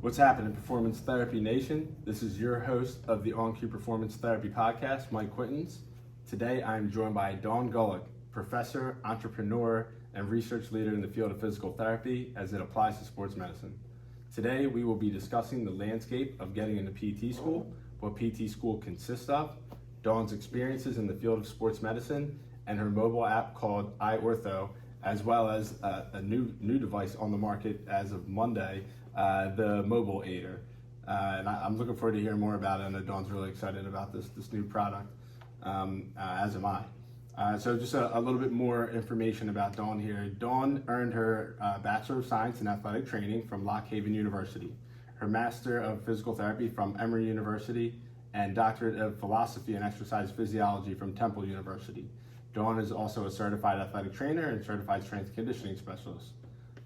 What's happening, Performance Therapy Nation? This is your host of the On-Cue Performance Therapy Podcast, Mike Quintens. Today I'm joined by Dawn Gulick, professor, entrepreneur, and research leader in the field of physical therapy as it applies to sports medicine. Today we will be discussing the landscape of getting into PT school, what PT school consists of, Dawn's experiences in the field of sports medicine, and her mobile app called iOrtho, as well as a new device on the market as of Monday, the mobil-aider. And I'm looking forward to hearing more about it. I know Dawn's really excited about this new product, as am I. So just a little bit more information about Dawn here. Dawn earned her Bachelor of Science in Athletic Training from Lock Haven University, her Master of Physical Therapy from Emory University, and Doctorate of Philosophy and Exercise Physiology from Temple University. Dawn is also a certified athletic trainer and certified strength conditioning specialist.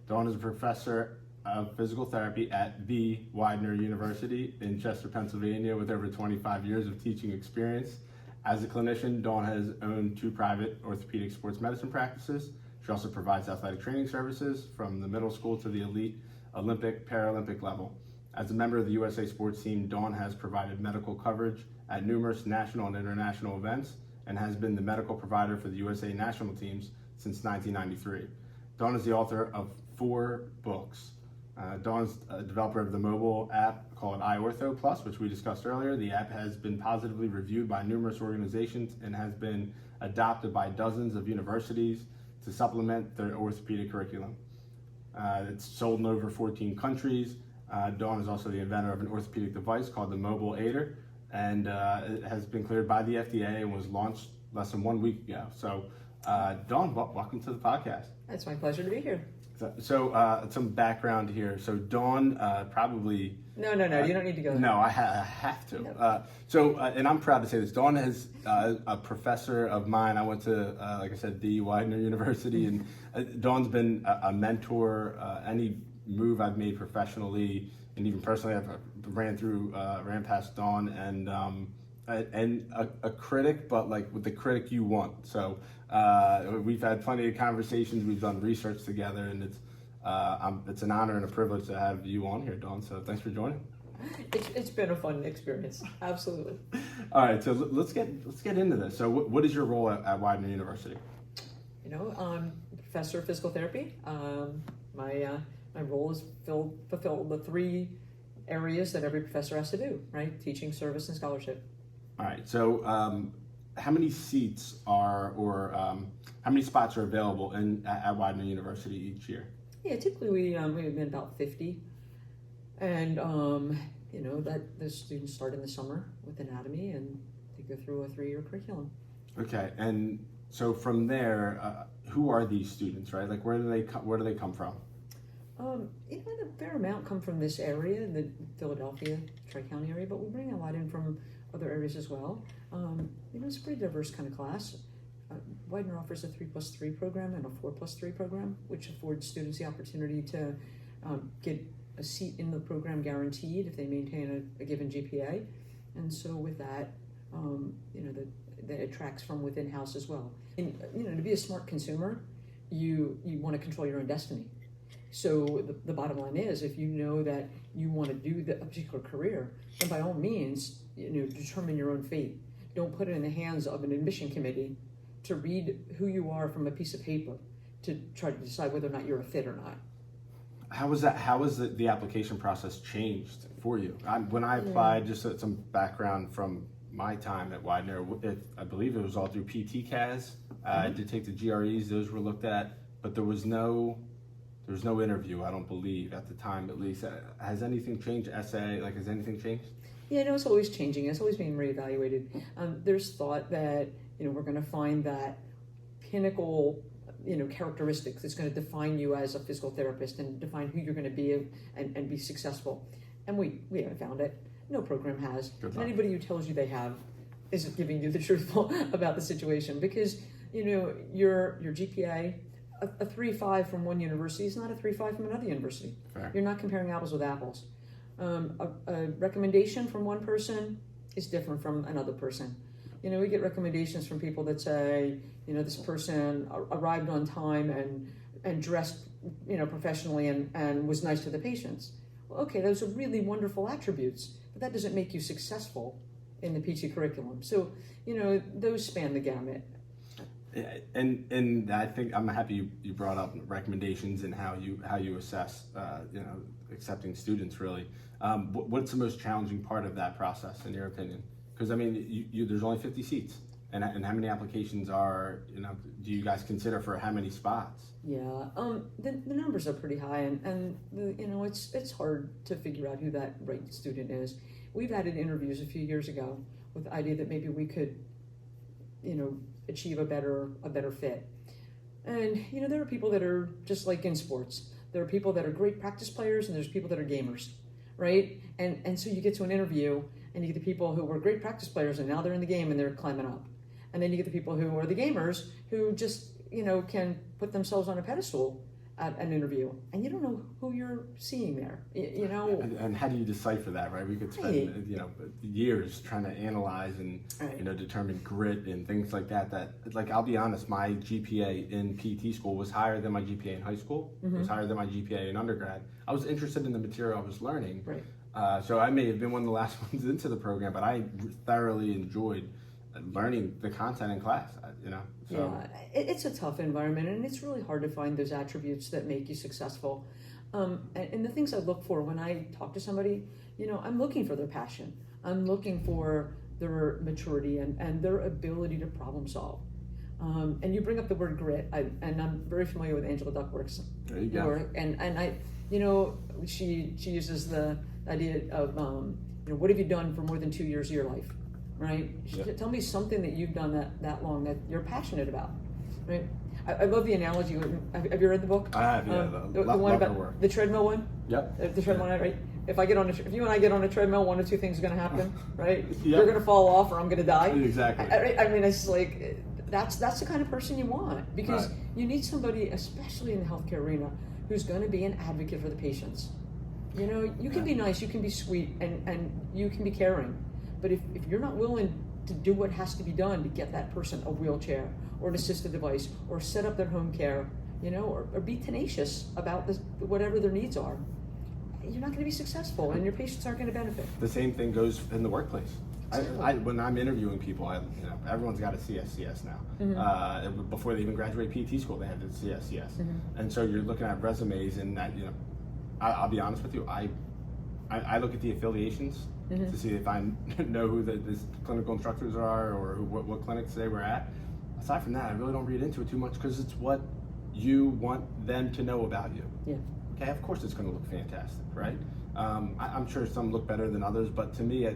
Dawn is a professor of physical therapy at the Widener University in Chester, Pennsylvania, with over 25 years of teaching experience. As a clinician, Dawn has owned 2 private orthopedic sports medicine practices. She also provides athletic training services from the middle school to the elite Olympic, Paralympic level. As a member of the USA sports team, Dawn has provided medical coverage at numerous national and international events and has been the medical provider for the USA national teams since 1993. Dawn is the author of 4 books. Dawn's a developer of the mobile app called iOrtho Plus, which we discussed earlier. The app has been positively reviewed by numerous organizations and has been adopted by dozens of universities to supplement their orthopedic curriculum. It's sold in over 14 countries. Dawn is also the inventor of an orthopedic device called the mobil-aider, and it has been cleared by the FDA and was launched less than 1 week ago. So, Dawn, welcome to the podcast. It's my pleasure to be here. So some background here. So Dawn probably... No, you don't need to go there. No, I have to. No. And I'm proud to say this. Dawn is a professor of mine. I went to, like I said, the Widener University, and Dawn's been a mentor. Any move I've made professionally and even personally, I've ran past Dawn, and a critic, but like with the critic you want. So we've had plenty of conversations. We've done research together, and it's an honor and a privilege to have you on here, Dawn. So thanks for joining. It's been a fun experience, absolutely. All right, so let's get into this. So what is your role at Widener University? I'm a professor of physical therapy. My role is fulfill the 3 areas that every professor has to do, right? Teaching, service, and scholarship. All right, so how many seats how many spots are available at Widener University each year? Yeah, typically we've been about 50, and that the students start in the summer with anatomy and they go through a 3-year curriculum. Okay, and so from there, who are these students, right? Like where do they come from? A fair amount come from this area, the Philadelphia, Tri-County area, but we bring a lot in from other areas as well. It's a pretty diverse kind of class. Widener offers a 3+3 program and a 4+3 program, which affords students the opportunity to get a seat in the program guaranteed if they maintain a given GPA. And so with that, that attracts from within house as well. And, to be a smart consumer, you want to control your own destiny. So the bottom line is, if you know that you want to do a particular career, then by all means, determine your own fate. Don't put it in the hands of an admission committee to read who you are from a piece of paper to try to decide whether or not you're a fit or not. How was the application process changed for you? When I applied, just some background from my time at Widener, I believe it was all through PTCAS. I did take the GREs; those were looked at, but there was no interview, I don't believe, at the time at least. Has anything changed? Essay, has anything changed? Yeah, no, it's always changing. It's always being reevaluated. There's thought that, we're going to find that pinnacle, characteristics that's going to define you as a physical therapist and define who you're going to be and be successful. And we haven't found it. No program has. And anybody who tells you they have isn't giving you the truth about the situation, because, your GPA, a 3.5 from one university is not a 3.5 from another university. Fair. You're not comparing apples with apples. A recommendation from one person is different from another person. We get recommendations from people that say, this person arrived on time and dressed, professionally and was nice to the patients. Well, okay, those are really wonderful attributes, but that doesn't make you successful in the PT curriculum. So, those span the gamut. And I think I'm happy you brought up recommendations and how you assess accepting students really. What's the most challenging part of that process in your opinion? Because I mean, there's only 50 seats, and how many applications do you guys consider for how many spots? Yeah, the numbers are pretty high, and it's hard to figure out who that right student is. We've added interviews a few years ago with the idea that maybe we could, achieve a better fit. And there are people that are just like in sports. There are people that are great practice players, and there's people that are gamers, right? And so you get to an interview, and you get the people who were great practice players, and now they're in the game and they're climbing up. And then you get the people who are the gamers who just can put themselves on a pedestal at an interview, and you don't know who you're seeing there. And how do you decipher that, right? We could spend years trying to analyze and determine grit and things like that. Like, I'll be honest, my GPA in PT school was higher than my GPA in high school. Mm-hmm. It was higher than my GPA in undergrad. I was interested in the material I was learning. Right. So I may have been one of the last ones into the program, but I thoroughly enjoyed learning the content in class. So. Yeah, it's a tough environment, and it's really hard to find those attributes that make you successful. And the things I look for when I talk to somebody, I'm looking for their passion. I'm looking for their maturity and their ability to problem solve. And you bring up the word grit, and I'm very familiar with Angela Duckworth's work. And I, she uses the idea of, what have you done for more than 2 years of your life? Right? Tell me something that you've done that long that you're passionate about, right? I love the analogy. Have you read the book? I have, yeah. The one about the treadmill one? Yep. The treadmill one, right? If you and I get on a treadmill, one of two things are going to happen, right? Yep. You're going to fall off, or I'm going to die. Exactly. I mean, it's like, that's the kind of person you want, because you need somebody, especially in the healthcare arena, who's going to be an advocate for the patients. You can be nice, you can be sweet, and you can be caring. But if you're not willing to do what has to be done to get that person a wheelchair or an assisted device or set up their home care, or be tenacious about whatever their needs are, you're not going to be successful, and your patients aren't going to benefit. The same thing goes in the workplace. When I'm interviewing people, everyone's got a CSCS now. Mm-hmm. Before they even graduate PT school, they have the CSCS. Mm-hmm. And so you're looking at resumes, and that I'll be honest with you, I look at the affiliations. Mm-hmm. To see if I know who the clinical instructors are, or what clinics they were at. Aside from that, I really don't read into it too much, because it's what you want them to know about you. Yeah. Okay, of course it's going to look fantastic, right? I'm sure some look better than others, but to me,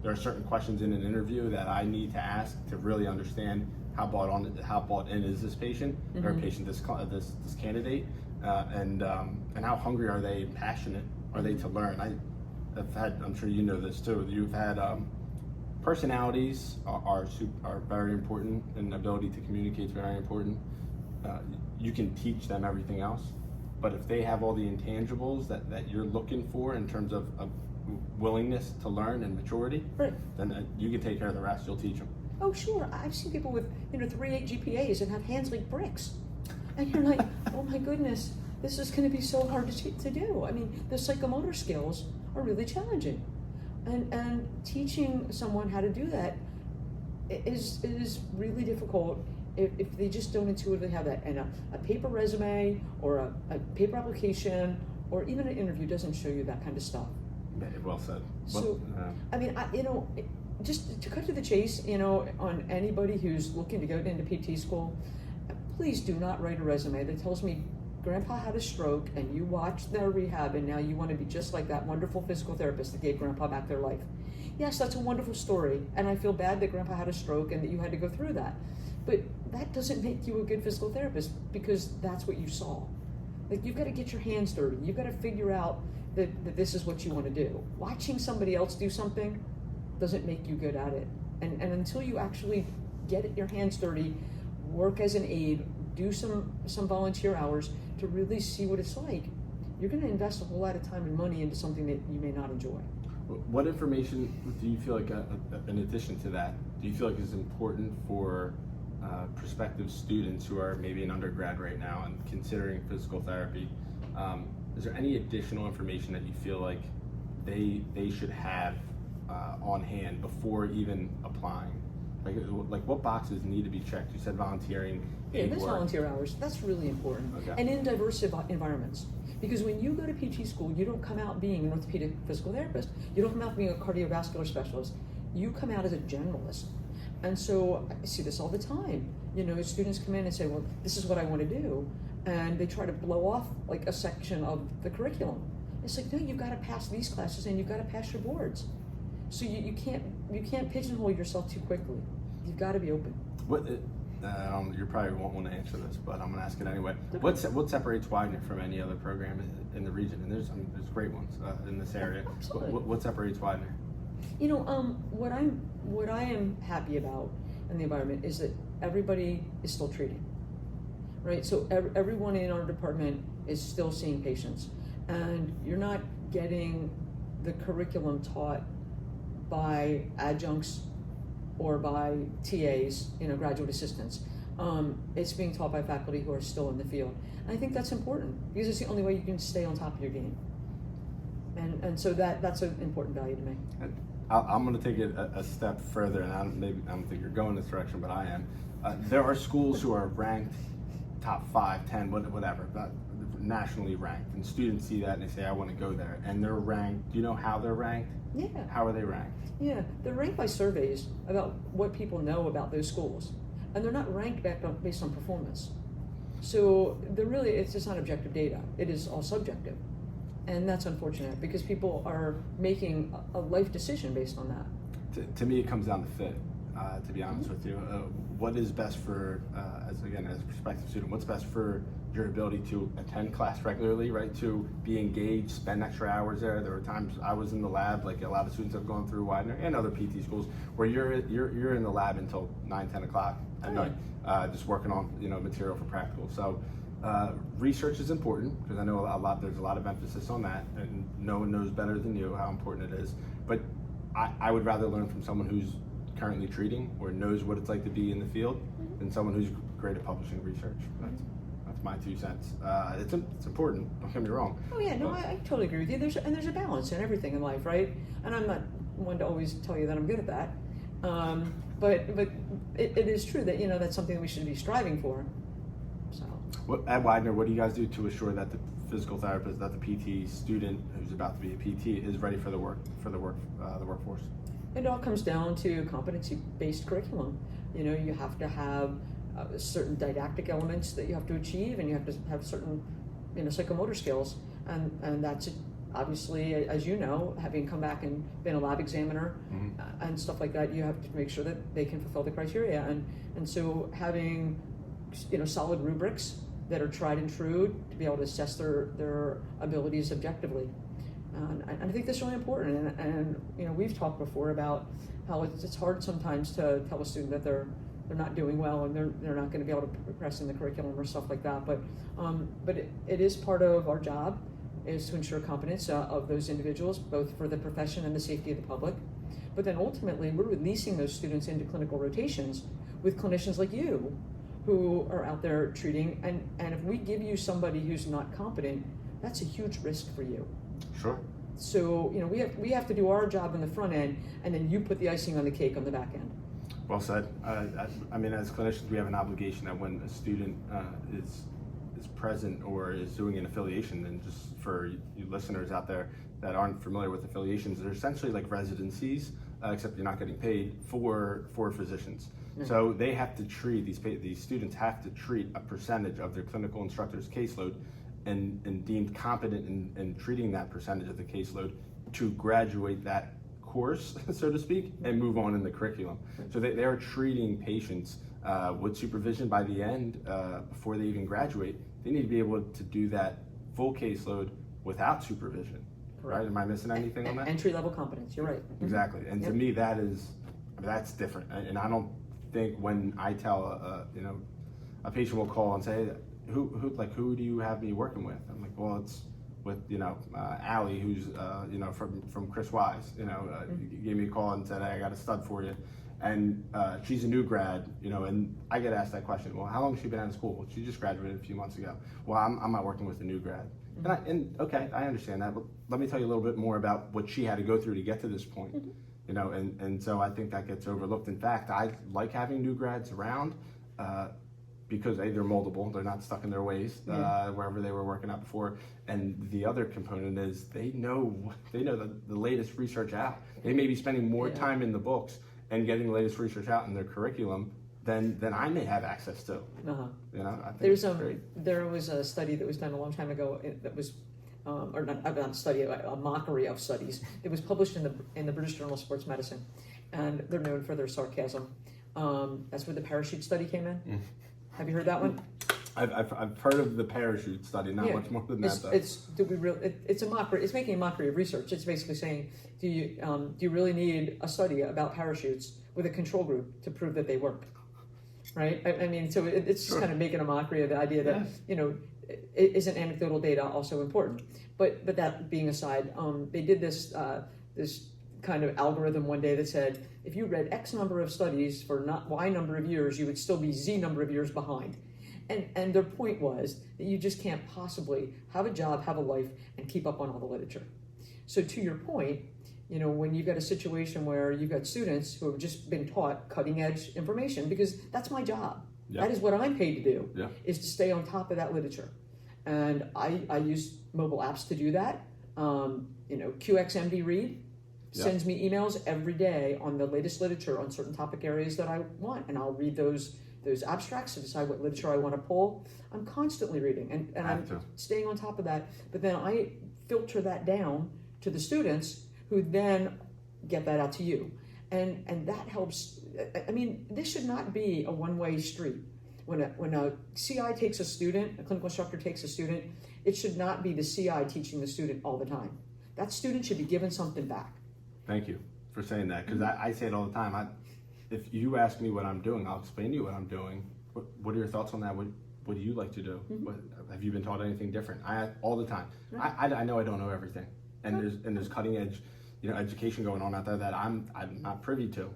there are certain questions in an interview that I need to ask to really understand how bought in is this patient, mm-hmm. or patient this candidate, and how hungry are they, passionate are they to learn. I'm sure you know this too. You've had personalities are very important, and ability to communicate is very important. You can teach them everything else, but if they have all the intangibles that you're looking for in terms of willingness to learn and maturity, right, then you can take care of the rest. You'll teach them. Oh, sure. I've seen people with 3.8 GPAs and have hands like bricks, and you're like, oh my goodness, this is going to be so hard to do. I mean, the psychomotor skills are really challenging, and teaching someone how to do that is really difficult if they just don't intuitively have that. And a paper resume or a paper application or even an interview doesn't show you that kind of stuff. Well said. So, I mean, just to cut to the chase, on anybody who's looking to go into PT school, please do not write a resume that tells me Grandpa had a stroke and you watched their rehab and now you want to be just like that wonderful physical therapist that gave Grandpa back their life. Yes, that's a wonderful story, and I feel bad that Grandpa had a stroke and that you had to go through that. But that doesn't make you a good physical therapist, because that's what you saw. Like, you've got to get your hands dirty. You've got to figure out that this is what you want to do. Watching somebody else do something doesn't make you good at it. And until you actually get your hands dirty, work as an aide, do some volunteer hours to really see what it's like, you're going to invest a whole lot of time and money into something that you may not enjoy. What information do you feel like, in addition to that, do you feel like is important for prospective students who are maybe an undergrad right now and considering physical therapy? is there any additional information that you feel like they should have on hand before even applying? Like what boxes need to be checked? You said volunteering. Yeah, there's volunteer hours. That's really important. Okay. And in diverse environments. Because when you go to PT school, you don't come out being an orthopedic physical therapist. You don't come out being a cardiovascular specialist. You come out as a generalist. And so I see this all the time. You know, students come in and say, well, this is what I want to do. And they try to blow off like a section of the curriculum. It's like, no, you've got to pass these classes and you've got to pass your boards. So you can't pigeonhole yourself too quickly. You've got to be open. You probably won't want to answer this, but I'm going to ask it anyway. What separates Widener from any other program in the region? And there's great ones in this area. Absolutely. What separates Widener? You know, what I am happy about in the environment is that everybody is still treating, right? So everyone in our department is still seeing patients, and you're not getting the curriculum taught by adjuncts or by TAs, you know, graduate assistants. It's being taught by faculty who are still in the field. And I think that's important because it's the only way you can stay on top of your game. And so that's an important value to me. I'm going to take it a step further, and I don't think you're going this direction, but I am. There are schools who are ranked top 5, 10, whatever, but nationally ranked, and students see that and they say, I want to go there, and they're ranked. Do you know how they're ranked? Yeah. How are they ranked? Yeah, they're ranked by surveys about what people know about those schools, and they're not ranked based on performance. So it's just not objective data. It is all subjective. And that's unfortunate because people are making a life decision based on that. To me, it comes down to fit, to be honest with you. What is best for, as a prospective student, what's best for your ability to attend class regularly, right? To be engaged, spend extra hours there. There were times I was in the lab, like a lot of students have gone through Widener and other PT schools, where you're in the lab until 9, 10 o'clock at night, just working on material for practical. So. Research is important because I know there's a lot of emphasis on that, and no one knows better than you how important it is. But I would rather learn from someone who's currently treating or knows what it's like to be in the field than someone who's great at publishing research. That's my 2 cents. It's important. Don't get me wrong. Oh yeah, no, I totally agree with you. There's a balance in everything in life, right? And I'm not one to always tell you that I'm good at that. But it is true that that's something that we should be striving for. At Widener, what do you guys do to assure that the physical therapist, that the PT student who's about to be a PT is ready for the workforce? It all comes down to competency-based curriculum. You have to have certain didactic elements that you have to achieve, and you have to have certain, psychomotor skills, and that's obviously, as you know, having come back and been a lab examiner and stuff like that, you have to make sure that they can fulfill the criteria, and so having solid rubrics that are tried and true to be able to assess their abilities objectively. And I think that's really important. And we've talked before about how it's hard sometimes to tell a student that they're not doing well and they're not going to be able to progress in the curriculum or stuff like that. But it is part of our job is to ensure competence of those individuals, both for the profession and the safety of the public. But then ultimately, we're releasing those students into clinical rotations with clinicians like you, who are out there treating, and if we give you somebody who's not competent, that's a huge risk for you. Sure. So we have to do our job in the front end, and then you put the icing on the cake on the back end. Well said. I mean, as clinicians, we have an obligation that when a student is present or is doing an affiliation, and just for you listeners out there that aren't familiar with affiliations, they're essentially like residencies, except you're not getting paid for physicians. So they have to treat, these students have to treat a percentage of their clinical instructor's caseload and deemed competent in treating that percentage of the caseload to graduate that course, so to speak, and move on in the curriculum. So they are treating patients with supervision by the end before they even graduate. They need to be able to do that full caseload without supervision. Correct. Right? Am I missing anything on that? Entry-level competence, you're right. Exactly. And to me, that's different. And I don't think when I tell a patient will call and say, who do you have me working with? I'm like, well, it's with Allie, who's from Chris Wise. Gave me a call and said, hey, I got a stud for you, and she's a new grad. And I get asked that question. Well, how long has she been out of school? Well, she just graduated a few months ago. Well, I'm not working with a new grad. Okay, I understand that, but let me tell you a little bit more about what she had to go through to get to this point. You know, and so I think that gets overlooked. In fact, I like having new grads around because A, they're moldable, they're not stuck in their ways wherever they were working out before, and the other component is they know the latest research out. They may be spending more time in the books and getting the latest research out in their curriculum than I may have access to. You know, I think there was a study that was done a long time ago that was, or not a study, a mockery of studies. It was published in the British Journal of Sports Medicine, and they're known for their sarcasm. That's where the parachute study came in. Have you heard that one? I've heard of the parachute study, not much more than that though. It's a mockery. It's making a mockery of research. It's basically saying, do you really need a study about parachutes with a control group to prove that they work? Right? I mean, so it's just kind of making a mockery of the idea that you know, isn't anecdotal data also important? But that being aside, they did this kind of algorithm one day that said, if you read X number of studies for not Y number of years, you would still be Z number of years behind. And their point was that you just can't possibly have a job, have a life, and keep up on all the literature. So to your point, you know, when you've got a situation where you've got students who have just been taught cutting edge information, because that's my job. That is what I'm paid to do, is to stay on top of that literature. And I use mobile apps to do that. You know, QXMD Read sends me emails every day on the latest literature on certain topic areas that I want, and I'll read those abstracts to decide what literature I want to pull. I'm constantly reading, and I'm staying on top of that. But then I filter that down to the students, who then get that out to you, and that helps. I mean, this should not be a one-way street. When a CI takes a student, a clinical instructor takes a student, it should not be the CI teaching the student all the time. That student should be given something back. Thank you for saying that, because I say it all the time. If you ask me what I'm doing, I'll explain to you what I'm doing. What are your thoughts on that? What do you like to do? Have you been taught anything different? All the time. I know I don't know everything, and there's cutting edge, you know, education going on out there that I'm not privy to.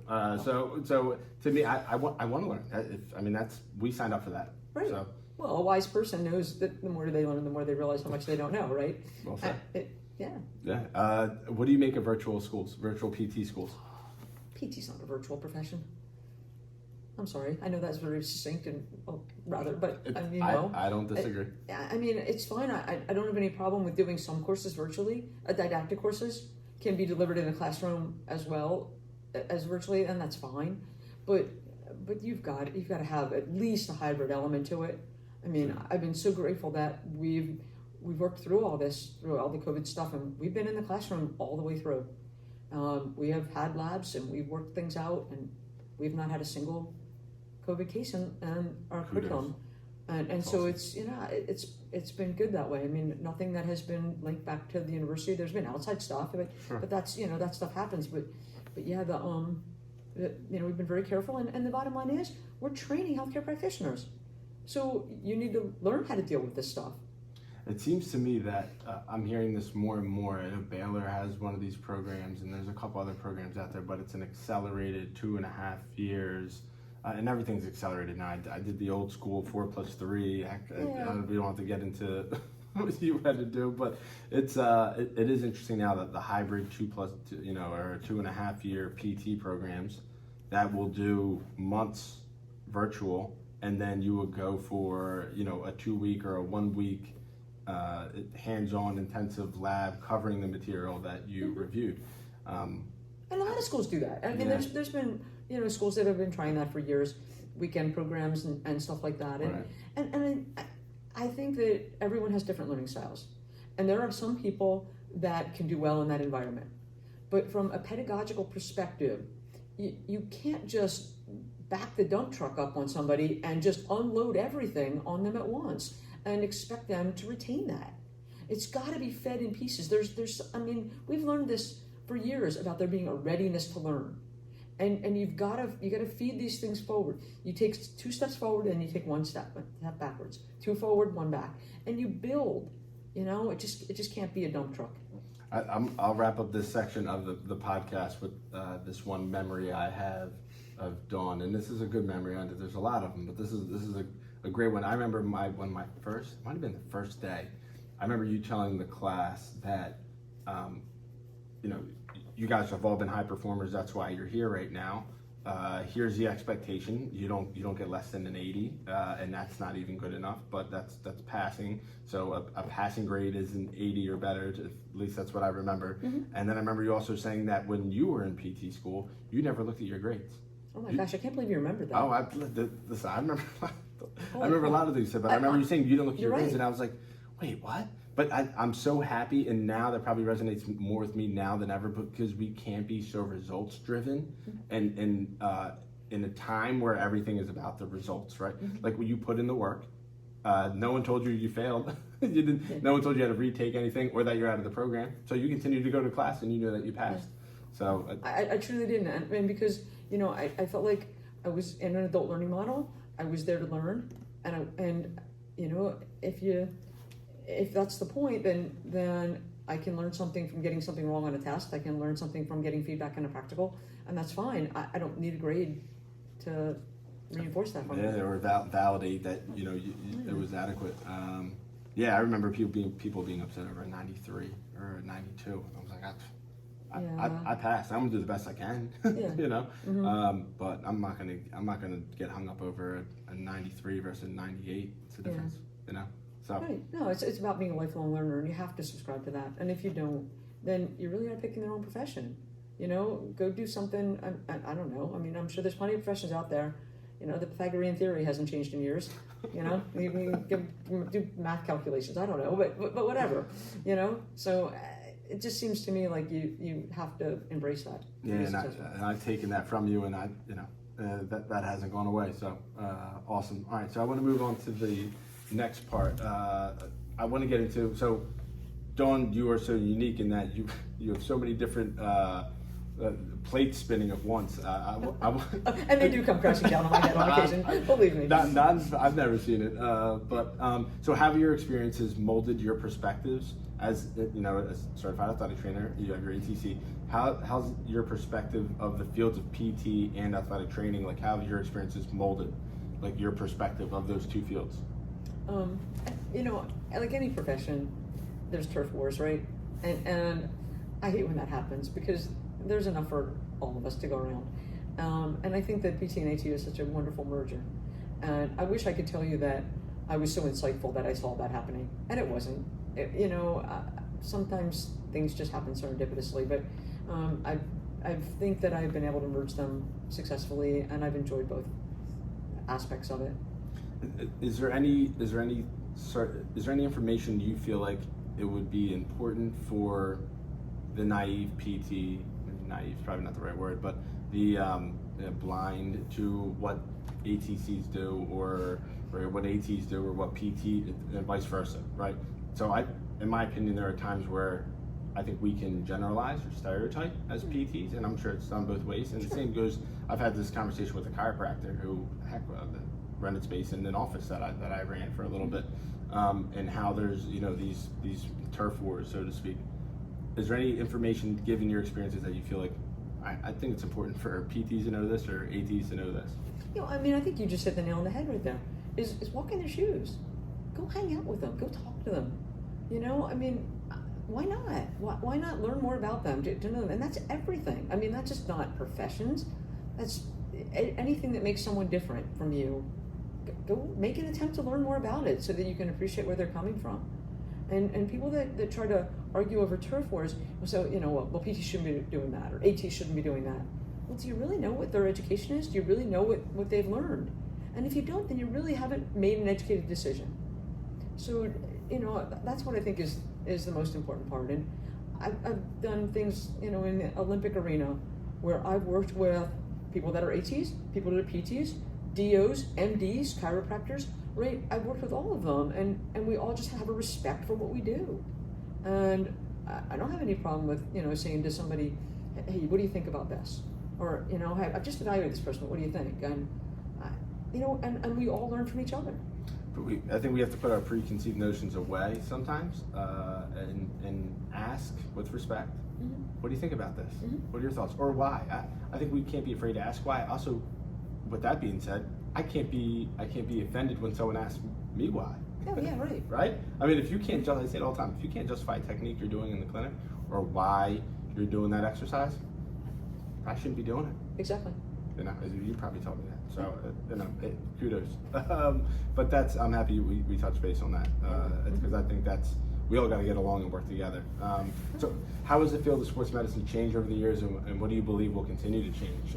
So to me, I want to learn. We signed up for that. Right. So. Well, a wise person knows that the more they learn, the more they realize how much they don't know. Right. Well said. Yeah. What do you make of virtual schools, virtual PT schools? PT's not a virtual profession. I'm sorry. I know that's very succinct and but I mean, I don't disagree. I mean, it's fine. I don't have any problem with doing some courses virtually. Didactic courses can be delivered in a classroom as well as virtually, and that's fine. But you've got to have at least a hybrid element to it. I mean, I've been so grateful that we've worked through all this, through all the COVID stuff, and we've been in the classroom all the way through. We have had labs, and we've worked things out, and we've not had a single COVID case in our curriculum. And so it's, you know, it's been good that way. I mean, nothing that has been linked back to the university. There's been outside stuff, but that's, you know, that stuff happens. But yeah, you know, we've been very careful, and the bottom line is we're training healthcare practitioners. So you need to learn how to deal with this stuff. It seems to me that I'm hearing this more and more. I know Baylor has one of these programs, and there's a couple other programs out there, but it's an accelerated 2.5 years, and everything's accelerated now. I did the old school 4+3. We don't have to get into what you had to do, but it is interesting now that the hybrid 2+2, you know, or 2.5 year PT programs that will do months virtual, and then you would go for, you know, a 2-week or a 1-week hands-on intensive lab covering the material that you reviewed. And a lot of schools do that. I mean, there's been, you know, schools that have been trying that for years, weekend programs and stuff like that. And I think that everyone has different learning styles. And there are some people that can do well in that environment. But from a pedagogical perspective, you can't just back the dump truck up on somebody and just unload everything on them at once and expect them to retain that. It's got to be fed in pieces. I mean, we've learned this for years about there being a readiness to learn, and you got to feed these things forward. You take 2 steps forward and you take 1 step backwards, 2 forward, 1 back, and you build. You know, it just can't be a dump truck. I'll wrap up this section of the podcast with this one memory I have of Dawn, and this is a good memory. There's a lot of them, but this is a great one. I remember might have been the first day I remember you telling the class that, you know, you guys have all been high performers. That's why you're here right now. Here's the expectation. You don't get less than an 80, and that's not even good enough. But that's passing. So a passing grade is an 80 or better. At least that's what I remember. And then I remember you also saying that when you were in PT school, you never looked at your grades. Oh my gosh, I can't believe you remember that. Oh, listen, I remember. I remember a lot of things, but I remember you saying you didn't look at your grades, right. and I was like, wait, what? But I'm so happy, and now that probably resonates more with me now than ever, because we can't be so results driven, and in a time where everything is about the results, right? Like when you put in the work, no one told you failed. You didn't. No one told you how to retake anything or that you're out of the program. So you continued to go to class, and you knew that you passed. So I truly didn't, and because I felt like I was in an adult learning model. I was there to learn, and if that's the point, then I can learn something from getting something wrong on a test. I can learn something from getting feedback in a practical, and that's fine. I don't need a grade to reinforce that for me. Or validate that it was adequate. I remember people being upset over a 93 or a 92. I was like, I passed. I'm gonna do the best I can, but I'm not gonna get hung up over a 93 versus a 98. It's a difference, So right. No, it's about being a lifelong learner, and you have to subscribe to that. And if you don't, then you really are picking their own profession. Go do something. I don't know. I mean, I'm sure there's plenty of professions out there. The Pythagorean theory hasn't changed in years. You can do math calculations. I don't know, but whatever. So it just seems to me like you have to embrace that. Yeah, and I've taken that from you, and that hasn't gone away. So awesome. All right, so I want to move on to the next part. I want to get into, so Dawn, you are so unique in that you have so many different plates spinning at once. And they do come crashing down on my head on occasion, believe me. I've never seen it, but so have your experiences molded your perspectives as a certified athletic trainer? You have your ATC. How's your perspective of the fields of PT and athletic training? Like, how have your experiences molded, like, your perspective of those two fields? Like any profession, there's turf wars, right? And I hate when that happens, because there's enough for all of us to go around. And I think that PT and AT is such a wonderful merger. And I wish I could tell you that I was so insightful that I saw that happening, and it wasn't. Sometimes things just happen serendipitously, but I think that I've been able to merge them successfully, and I've enjoyed both aspects of it. Is there any information you feel like it would be important for the naive PT? Naive is probably not the right word, but the blind to what ATCs do, or what ATs do, or what PT, and vice versa, right? So in my opinion, there are times where I think we can generalize or stereotype as PTs, and I'm sure it's done both ways. And the same goes, I've had this conversation with a chiropractor who, rented space in an office that I ran for a little bit, and how there's these turf wars, so to speak. Is there any information, given your experiences, that you feel like I think it's important for PTs to know this or ATs to know this? I think you just hit the nail on the head right there. Is walk in their shoes. Go hang out with them. Go talk to them. Why not? Why not learn more about them, to know them? And that's everything. That's just not professions. That's anything that makes someone different from you. Go make an attempt to learn more about it, so that you can appreciate where they're coming from. And people that try to argue over turf wars, so PT shouldn't be doing that, or AT shouldn't be doing that. Well, do you really know what their education is? Do you really know what they've learned? And if you don't, then you really haven't made an educated decision. So that's what I think is the most important part. And I've done things in the Olympic arena where I've worked with people that are ATs, people that are PTs, DOs, MDs, chiropractors, right? I've worked with all of them, and we all just have a respect for what we do. And I don't have any problem with, saying to somebody, hey, what do you think about this? Or, I've just evaluated this person, what do you think? And, and we all learn from each other. But I think we have to put our preconceived notions away sometimes, and ask with respect. Mm-hmm. What do you think about this? Mm-hmm. What are your thoughts? Or why? I think we can't be afraid to ask why. Also, with that being said, I can't be offended when someone asks me why. Oh, yeah, right. Right? I mean, if you can't, I say it all the time, if you can't justify a technique you're doing in the clinic or why you're doing that exercise, I shouldn't be doing it. Exactly. You know, as you probably told me that. So, you know, kudos. But that's, I'm happy we touched base on that because I think we all got to get along and work together. So how has the field of sports medicine changed over the years, and what do you believe will continue to change?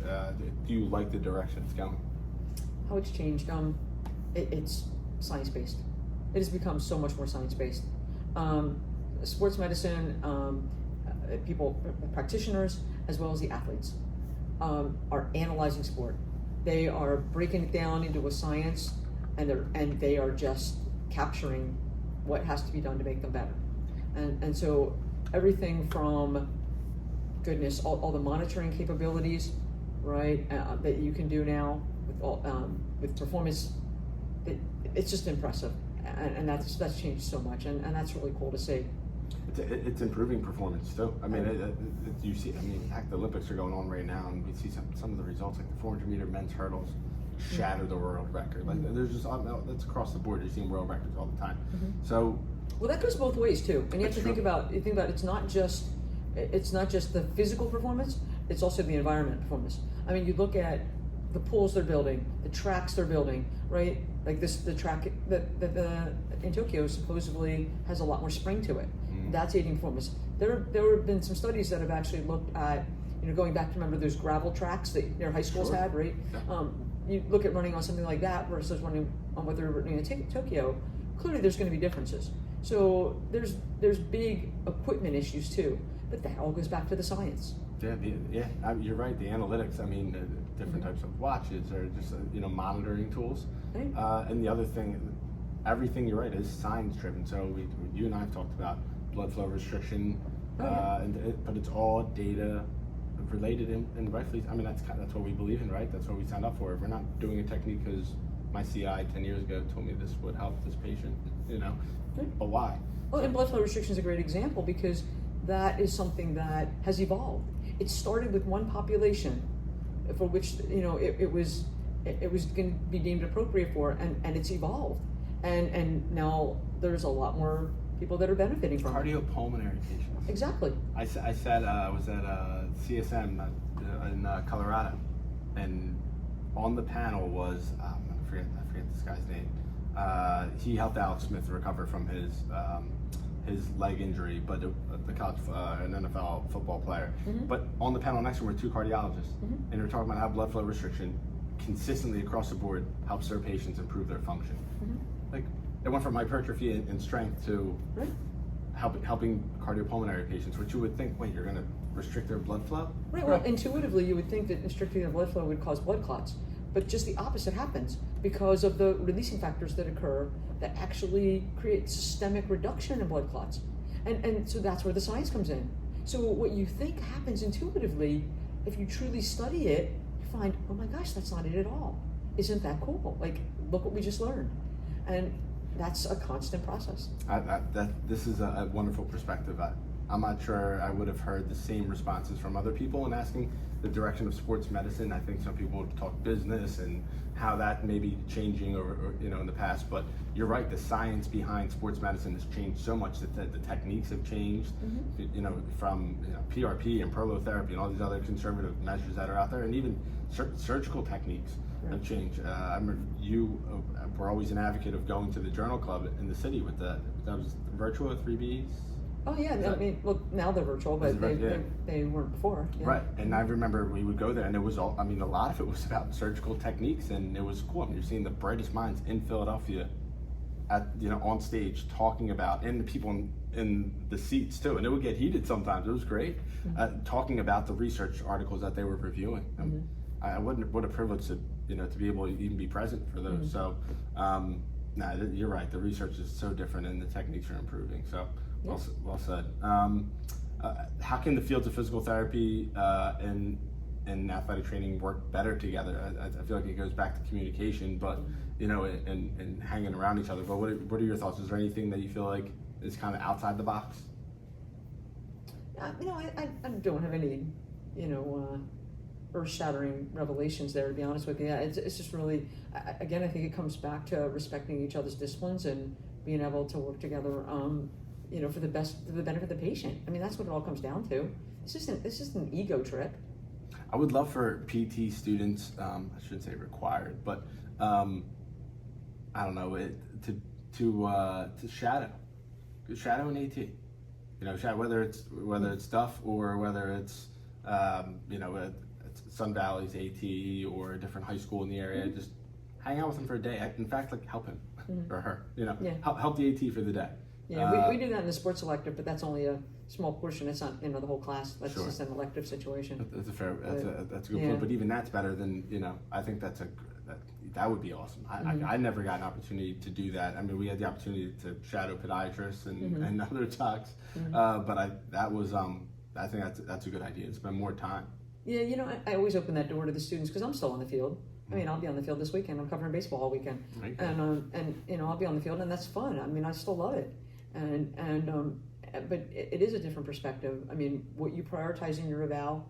Do you like the direction it's going? How it's changed, it's science-based. It has become so much more science-based. Sports medicine, people, practitioners, as well as the athletes, are analyzing sport. They are breaking it down into a science, and they are just capturing what has to be done to make them better. And so everything from, goodness, all the monitoring capabilities, right, that you can do now with performance, it's just impressive. And that's changed so much, and that's really cool to see. It's improving performance too. I mean, you see. I mean, heck, the Olympics are going on right now, and we see some of the results, like the 400-meter men's hurdles, shatter the world record. Like there's just that's across the board. You're seeing world records all the time. So, well, that goes both ways too. And you have to think about it's not just the physical performance; it's also the environment performance. I mean, you look at the pools they're building, the tracks they're building, right? Like the track that in Tokyo supposedly has a lot more spring to it. That's aiding performance. There have been some studies that have actually looked at, going back to, remember those gravel tracks that your high schools had, right? Yeah. You look at running on something like that versus running on what they're running in Tokyo. Clearly, there's going to be differences. So there's big equipment issues too, but that all goes back to the science. Yeah, you're right. The analytics. I mean, different types of watches or just monitoring tools. Right. And the other thing, everything you're right is science driven. So you and I have talked about blood flow restriction, but it's all data related and rightfully. I mean, that's what we believe in, right? That's what we signed up for. We're not doing a technique because my CI 10 years ago told me this would help this patient. Right. But why? Well, and blood flow restriction is a great example because that is something that has evolved. It started with one population for which it was going to be deemed appropriate for, and it's evolved, and now there's a lot more people that are benefiting from cardiopulmonary patients. Exactly. I was at CSM in Colorado, and on the panel was I forget this guy's name. He helped Alex Smith recover from his leg injury, but the college, an NFL football player. But on the panel next to him were two cardiologists, and they were talking about how blood flow restriction consistently across the board helps their patients improve their function. Like it went from hypertrophy and strength to helping cardiopulmonary patients, which you would think, wait, you're going to restrict their blood flow? Right. Well, intuitively, you would think that restricting their blood flow would cause blood clots, but just the opposite happens because of the releasing factors that occur that actually create systemic reduction in blood clots. And so that's where the science comes in. So what you think happens intuitively, if you truly study it, you find, oh my gosh, that's not it at all. Isn't that cool? Like, look what we just learned. And that's a constant process. This is a wonderful perspective. I'm not sure I would have heard the same responses from other people in asking the direction of sports medicine. I think some people would talk business and how that may be changing or in the past, but you're right, the science behind sports medicine has changed so much that the techniques have changed, from PRP and prolotherapy and all these other conservative measures that are out there, and even surgical techniques have changed. I remember you were always an advocate of going to the journal club in the city with that was virtual 3Bs. Oh yeah, I mean, well, now they're virtual, but they weren't before. Yeah. Right, and I remember we would go there, and it was a lot of it was about surgical techniques, and it was cool. I mean, you're seeing the brightest minds in Philadelphia, on stage talking about, and the people in the seats too, and it would get heated sometimes. It was great, talking about the research articles that they were reviewing. What a privilege to to be able to even be present for those. So, you're right. The research is so different, and the techniques are improving. So. Well said. How can the fields of physical therapy and athletic training work better together? I feel like it goes back to communication, but and hanging around each other. But what are your thoughts? Is there anything that you feel like is kind of outside the box? I don't have any earth-shattering revelations there, to be honest with you. It's just really, again, I think it comes back to respecting each other's disciplines and being able to work together, for the benefit of the patient. I mean, that's what it all comes down to. This isn't an ego trip. I would love for PT students, I shouldn't say required, but I don't know, to shadow an AT. Whether it's stuff or whether it's Sun Valley's AT or a different high school in the area. Just hang out with him for a day. In fact, like help him or her. Help the AT for the day. Yeah, we do that in the sports elective, but that's only a small portion. It's not the whole class. That's Sure. just an elective situation. That's a good point. But even that's better than I think that would be awesome. I never got an opportunity to do that. I mean, we had the opportunity to shadow podiatrists and other docs, but I think that's a good idea to spend more time. Yeah, I always open that door to the students because I'm still on the field. I mean, I'll be on the field this weekend. I'm covering baseball all weekend, Right. and I'll be on the field, and that's fun. I mean, I still love it, but it is a different perspective. I mean, what you prioritize in your eval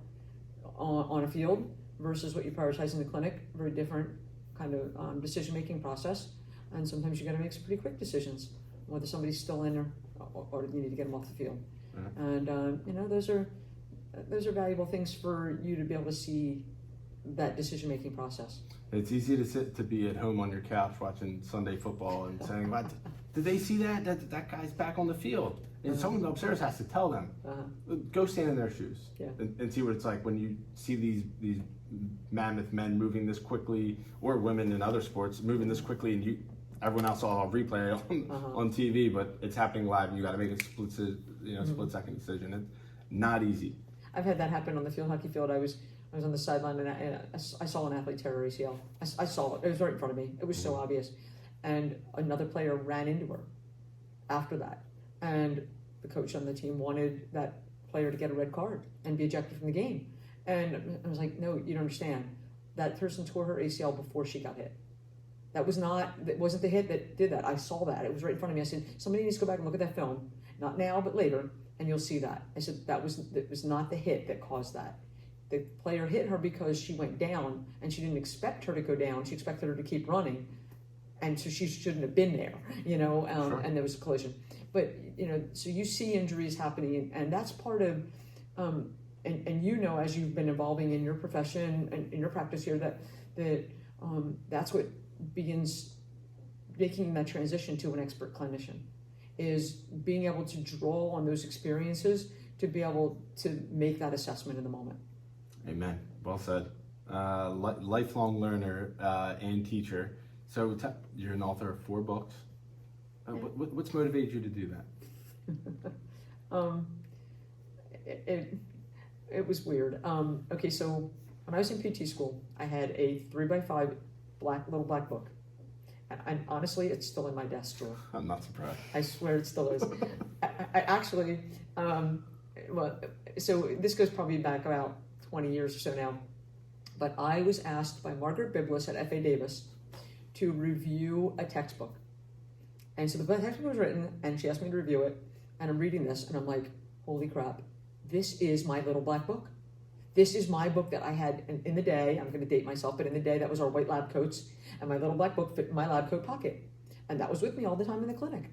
on a field versus what you prioritize in the clinic, very different kind of decision-making process, and sometimes you got to make some pretty quick decisions whether somebody's still in or you need to get them off the field. And those are valuable things for you to be able to see that decision-making process. It's easy to be at home on your couch watching Sunday football and saying, "What? Did they see that guy's back on the field?" And someone upstairs has to tell them. Go stand in their shoes and see what it's like when you see these mammoth men moving this quickly, or women in other sports moving this quickly, and everyone else saw a replay on TV, but it's happening live, and you got to make a split-second decision. It's not easy. I've had that happen on the field hockey field. I was on the sideline and I saw an athlete tear her ACL. I saw it. It was right in front of me. It was so obvious. And another player ran into her after that. And the coach on the team wanted that player to get a red card and be ejected from the game. And I was like, no, you don't understand. That person tore her ACL before she got hit. That wasn't the hit that did that. I saw that. It was right in front of me. I said, somebody needs to go back and look at that film. Not now, but later, and you'll see that. I said, that was not the hit that caused that. The player hit her because she went down, and she didn't expect her to go down. She expected her to keep running, and so she shouldn't have been there, Sure. And there was a collision. But, so you see injuries happening, and that's part of, and as you've been evolving in your profession and in your practice here, that's what begins making that transition to an expert clinician, is being able to draw on those experiences to be able to make that assessment in the moment. Amen. Well said. Lifelong learner and teacher. So you're an author of 4 books. What's motivated you to do that? It was weird. Okay, so when I was in PT school, I had a 3x5 little black book. And honestly, it's still in my desk drawer. I'm not surprised. I swear it still is. I actually, so this goes probably back about 20 years or so now, but I was asked by Margaret Biblis at F.A. Davis to review a textbook. And so the textbook was written, and she asked me to review it, and I'm reading this, and I'm like, holy crap, this is my little black book. This is my book that I had in the day. I'm going to date myself, but in the day, that was our white lab coats, and my little black book fit in my lab coat pocket. And that was with me all the time in the clinic.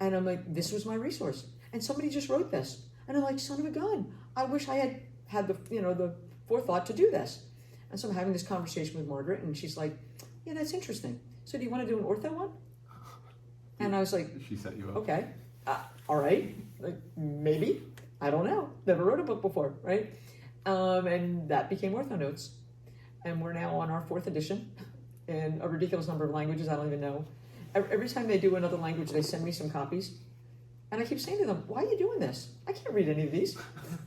And I'm like, this was my resource. And somebody just wrote this. And I'm like, son of a gun. I wish I had the forethought to do this. And so I'm having this conversation with Margaret, and she's like, yeah, that's interesting. So do you want to do an ortho one? And I was like, she set you up. Okay, all right, like maybe, I don't know. Never wrote a book before, right? And that became Ortho Notes. And we're now on our 4th edition in a ridiculous number of languages I don't even know. Every time they do another language, they send me some copies. And I keep saying to them, why are you doing this? I can't read any of these.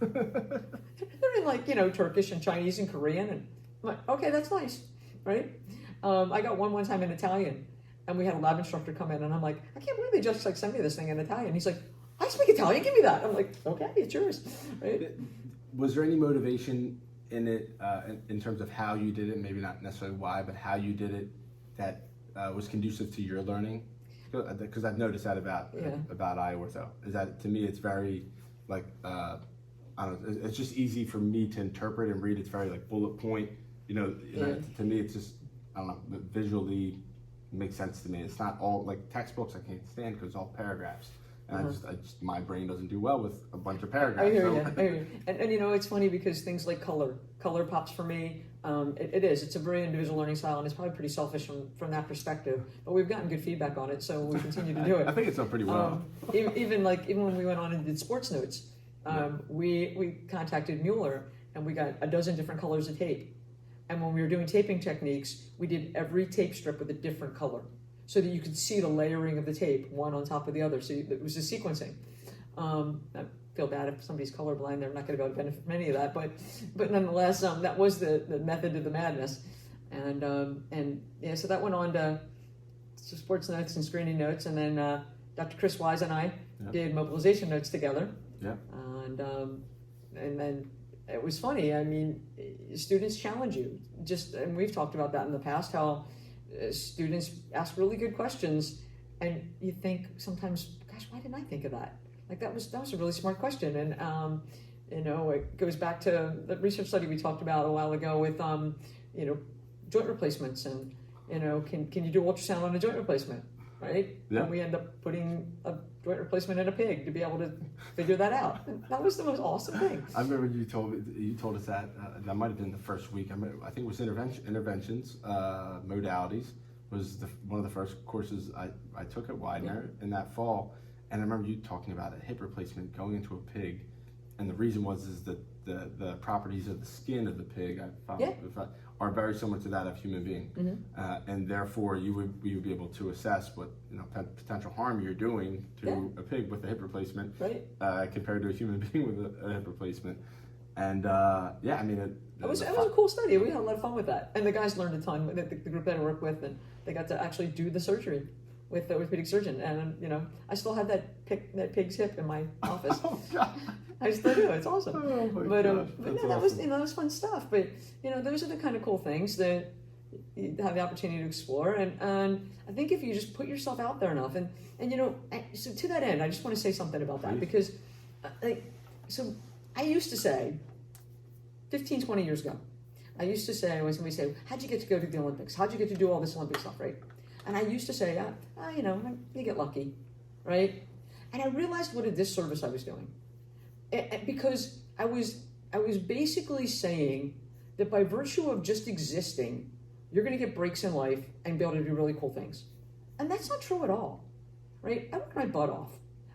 They're in like, Turkish and Chinese and Korean. And I'm like, okay, that's nice, right? I got one time in Italian. And we had a lab instructor come in, and I'm like, I can't believe they just sent me this thing in Italian. He's like, I speak Italian, give me that. I'm like, okay, it's yours, right? Was there any motivation in it, in terms of how you did it, maybe not necessarily why, but how you did it, that was conducive to your learning? Because I've noticed that about iOrtho. Is that, to me, it's very, like, I don't know, it's just easy for me to interpret and read. It's very, like, bullet point, to me, it's just, I don't know, visually makes sense to me. It's not all like textbooks. I can't stand because it's all paragraphs. And I just, my brain doesn't do well with a bunch of paragraphs. I hear you. And you know, it's funny because things like color pops for me. It's a very individual learning style, and it's probably pretty selfish from that perspective. But we've gotten good feedback on it, so we continue to do it. I think it's done pretty well. Even when we went on and did sports notes, we contacted Mueller, and we got a dozen different colors of tape. And when we were doing taping techniques, we did every tape strip with a different color, so that you could see the layering of the tape, one on top of the other. So it was a sequencing. I feel bad if somebody's colorblind; they're not going to be able to benefit from any of that. But nonetheless, that was the method of the madness. And yeah, so that went on to sports notes and screening notes, and then Dr. Chris Wise and I did mobilization notes together. Yeah. And then it was funny. I mean, students challenge you. And we've talked about that in the past. How students ask really good questions, and you think sometimes, gosh, why didn't I think of that? Like that was a really smart question. And you know, it goes back to the research study we talked about a while ago with you know, joint replacements, and you know, can you do ultrasound on a joint replacement, right? Yeah. And we end up putting a joint replacement in a pig to be able to figure that out. And that was the most awesome thing. I remember you told us that that might have been the first week. I think it was interventions, modalities was one of the first courses I took at Widener in that fall. And I remember you talking about a hip replacement going into a pig, and the reason is that the properties of the skin of the pig are very similar to that of human being, and therefore you would be able to assess what potential harm you're doing to a pig with a hip replacement, compared to a human being with a hip replacement. And I mean, it was a cool study. We had a lot of fun with that, and the guys learned a ton. The group that I work with, and they got to actually do the surgery with the orthopedic surgeon, and you know, I still have that pig's hip in my office. Oh God. I still do. It's awesome. Oh but no, awesome. That was fun stuff. But you know, those are the kind of cool things that you have the opportunity to explore. And I think if you just put yourself out there enough, and you know, so to that end, I just want to say something about that. Please. Because so I used to say 15, 20 years ago, I used to say when somebody said, "How'd you get to go to the Olympics? How'd you get to do all this Olympic stuff?" Right? And I used to say, you know, you get lucky, right? And I realized what a disservice I was doing, because I was basically saying that by virtue of just existing, you're going to get breaks in life and be able to do really cool things, and that's not true at all, right? I worked my butt off.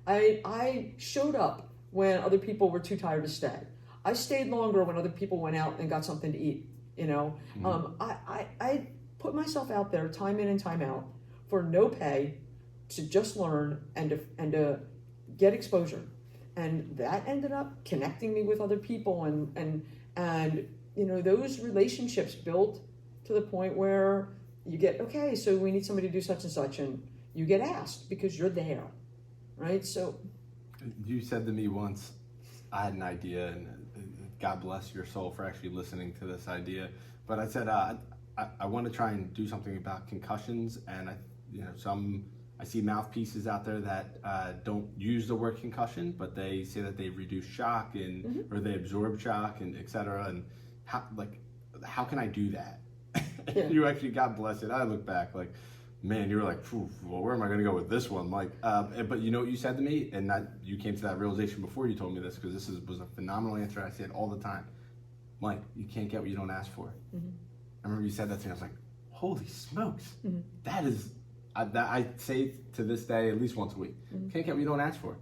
I showed up when other people were too tired to stay. I stayed longer when other people went out and got something to eat. You know, I put myself out there time in and time out for no pay to just learn and to get exposure, and that ended up connecting me with other people, and you know, those relationships built to the point where you get, okay, so we need somebody to do such and such, and you get asked because you're there, right? So you said to me once, I had an idea, and God bless your soul for actually listening to this idea, but I said I want to try and do something about concussions, and I see mouthpieces out there that don't use the word concussion, but they say that they reduce shock and or they absorb shock and etc. And how can I do that? Yeah. You actually, God bless it. I look back like, man, you were like, well, where am I going to go with this one? Like, but you know what you said to me, and you came to that realization before you told me this, because this was a phenomenal answer. I say it all the time. Mike, you can't get what you don't ask for. I remember you said that to me. I was like, holy smokes, that is. I say to this day at least once a week. Can't get what you don't ask for.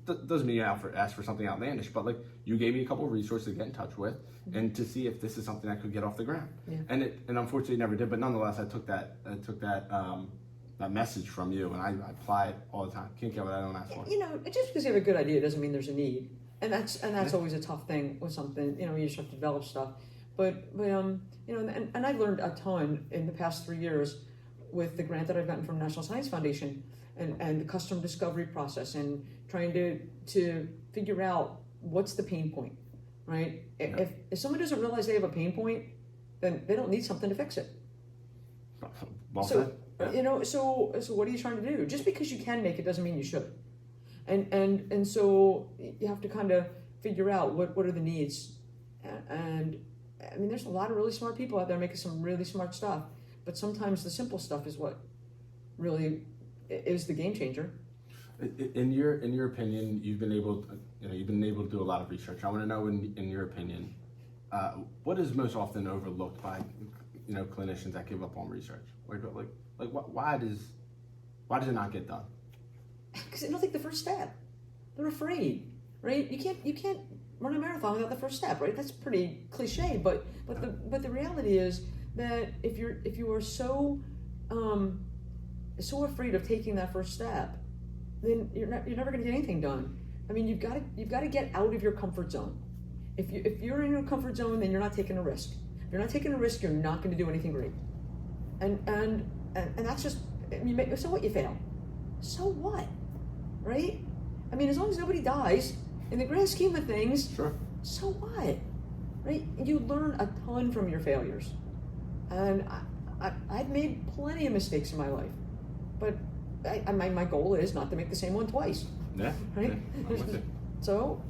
Doesn't mean you ask for something outlandish, but like you gave me a couple of resources to get in touch with and to see if this is something I could get off the ground. Yeah. And unfortunately it never did. But nonetheless, I took that message from you, and I apply it all the time. Can't get what I don't ask for. You know, just because you have a good idea doesn't mean there's a need, and that's always a tough thing with something. You know, you just have to develop stuff. But you know, and I've learned a ton in the past 3 years with the grant that I've gotten from National Science Foundation and the custom discovery process, and trying to figure out what's the pain point, right? Yeah. If someone doesn't realize they have a pain point, then they don't need something to fix it. Well said. Yeah. You know, so what are you trying to do? Just because you can make it doesn't mean you should. And so you have to kind of figure out what are the needs. And I mean, there's a lot of really smart people out there making some really smart stuff. But sometimes the simple stuff is what really is the game changer. In your opinion, you've been able to do a lot of research. I want to know, in your opinion, what is most often overlooked by clinicians that give up on research? Why does it not get done? Because they don't take the first step. They're afraid, right? You can't run a marathon without the first step, right? That's pretty cliche, but the reality is that if you are so afraid of taking that first step, then you're never going to get anything done. I mean, you've got to get out of your comfort zone. If you're in your comfort zone, then you're not taking a risk. If you're not taking a risk, you're not going to do anything great. And that's just, so what, you fail? So what, right? I mean, as long as nobody dies, in the grand scheme of things, sure. So what, right? You learn a ton from your failures. And I've made plenty of mistakes in my life, but my goal is not to make the same one twice. Yeah. Right? Yeah, I'm with you. So,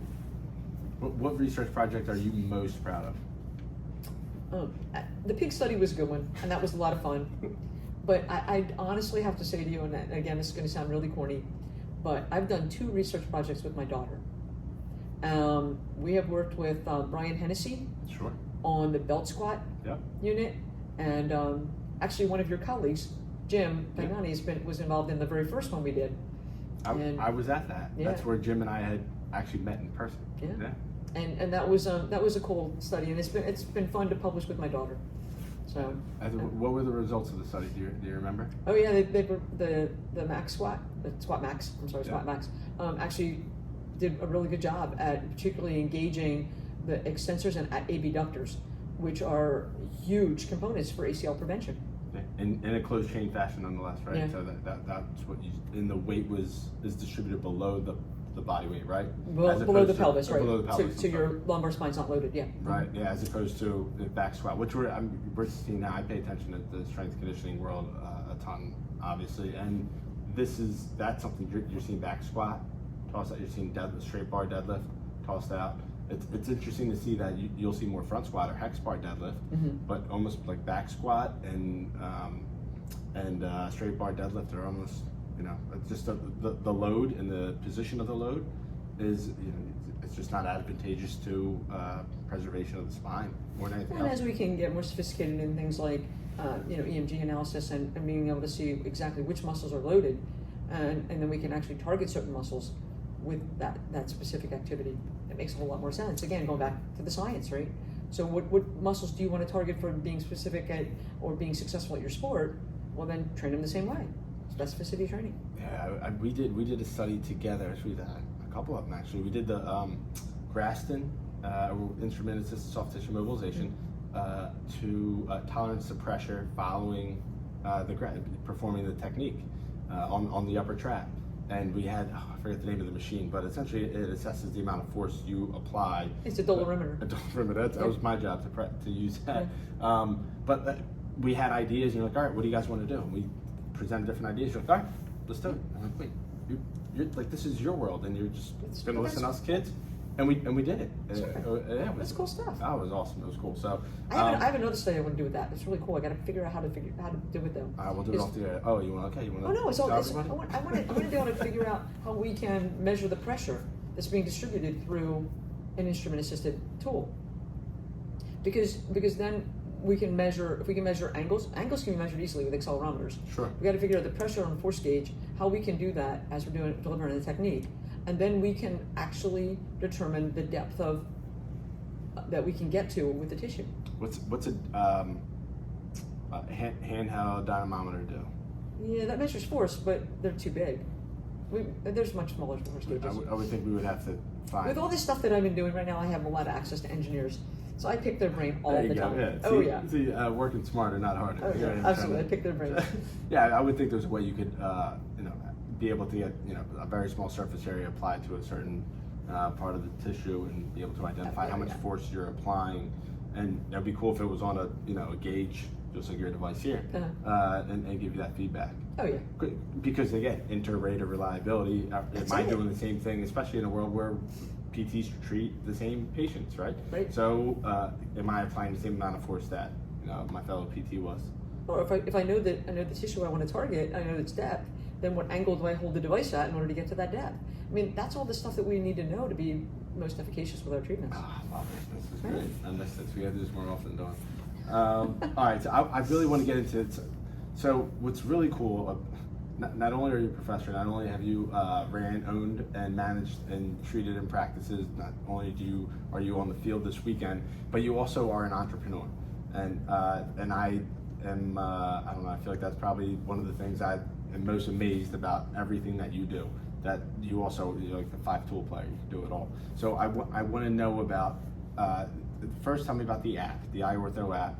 what research project are you most proud of? The pig study was a good one, and that was a lot of fun. But I honestly have to say to you, and again, this is going to sound really corny, but I've done 2 research projects with my daughter. We have worked with Brian Hennessy Sure. on the belt squat unit, and actually one of your colleagues, Jim Pagnani, was involved in the very first one we did. I was at that. Yeah. That's where Jim and I had actually met in person. Yeah. And that was a cool study, and it's been fun to publish with my daughter. So. What were the results of the study? Do you remember? Oh yeah, they were the max squat, squat max. I'm sorry, squat max. Actually, did a really good job at particularly engaging the extensors and abductors, which are huge components for ACL prevention. In a closed chain fashion, nonetheless, right? Yeah. So that's what and the weight is distributed below the body weight, right? Below the pelvis, right? Below the pelvis. So your lumbar spine's not loaded, yeah. Right, yeah, as opposed to the back squat, which we're seeing now. I pay attention to the strength conditioning world a ton, obviously, and that's something you're seeing back squat, tossed out. You're seeing straight bar deadlift, tossed out. It's interesting to see that you'll see more front squat or hex bar deadlift, but almost like back squat and straight bar deadlift are almost, it's just the load and the position of the load is, it's just not advantageous to preservation of the spine more than anything else. And as we can get more sophisticated in things like EMG analysis and being able to see exactly which muscles are loaded, and then we can actually target certain muscles with that specific activity. It makes a whole lot more sense. Again, going back to the science, right? So what muscles do you want to target for being specific at or being successful at your sport? Well, then train them the same way. Specificity training. Yeah, we did a study together. We did a couple of them actually. We did the Graston instrument assisted soft tissue mobilization to tolerance to pressure following performing the technique on the upper trap. And we had, I forget the name of the machine, but essentially it assesses the amount of force you apply. It's a dolorimeter. That was my job to use that. Yeah. But we had ideas, and you're like, all right, what do you guys want to do? And we presented different ideas. You're like, all right, let's do it. I'm like, wait, you're like, this is your world, and you're just going to listen to us kids? And we did it. That's cool stuff. Oh, it was awesome. It was cool. So I have another study I want to do with that. It's really cool. I got to figure out how to do it though. We'll do it off the air. Oh, you want? Okay, you want? Oh no, I want to be able to figure out how we can measure the pressure that's being distributed through an instrument-assisted tool. Because then we can measure. If we can measure angles can be measured easily with accelerometers. Sure. We got to figure out the pressure on the force gauge. How we can do that as we're delivering the technique. And then we can actually determine the depth of that we can get to with the tissue. What's a handheld dynamometer do? Yeah, that measures force, but they're too big. There's much smaller force gauges. I would think we would have to find. With all this stuff that I've been doing right now, I have a lot of access to engineers, so I pick their brain all the time. Yeah. See, working smarter, not harder. Oh, yeah, absolutely, I pick their brain. Yeah, I would think there's a way you could, be able to get a very small surface area applied to a certain part of the tissue and be able to identify how much force you're applying, and it'd be cool if it was on a gauge just like your device here, and give you that feedback. Oh yeah. Because again, inter-rater reliability. Am I doing the same thing, especially in a world where PTs treat the same patients, right? Right. So am I applying the same amount of force that my fellow PT was? or if I know the tissue I want to target, I know its depth, then what angle do I hold the device at in order to get to that depth? I mean, that's all the stuff that we need to know to be most efficacious with our treatments. Wow, this is great. I missed this. We have to do this more often, Dawn. All right, so I really want to get into it. So what's really cool, not only are you a professor, not only have you ran, owned, and managed and treated in practices, not only are you on the field this weekend, but you also are an entrepreneur. And I am, I don't know, I feel like that's probably one of the things I am most amazed about everything that you do. That you also, you're like the 5-tool player, you can do it all. So I want to know about, first tell me about the app, the iOrtho app,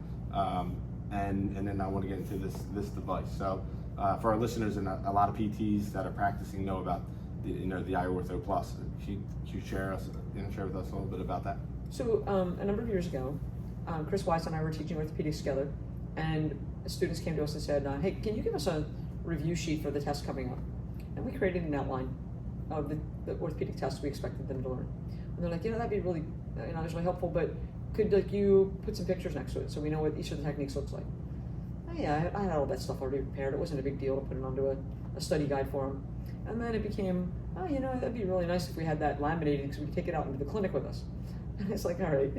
and then I want to get into this device. So for our listeners and a lot of PTs that are practicing know about the iOrtho Plus. Can you share with us a little bit about that? So a number of years ago, Chris Weiss and I were teaching orthopedics together, and students came to us and said, hey, can you give us a review sheet for the test coming up? And we created an outline of the orthopedic tests we expected them to learn. And they're like, that'd be really, it's really helpful, but could you put some pictures next to it so we know what each of the techniques looks like? Oh, yeah, I had all that stuff already prepared. It wasn't a big deal to put it onto a study guide for them. And then it became, that'd be really nice if we had that laminated because we could take it out into the clinic with us. And it's like, all right,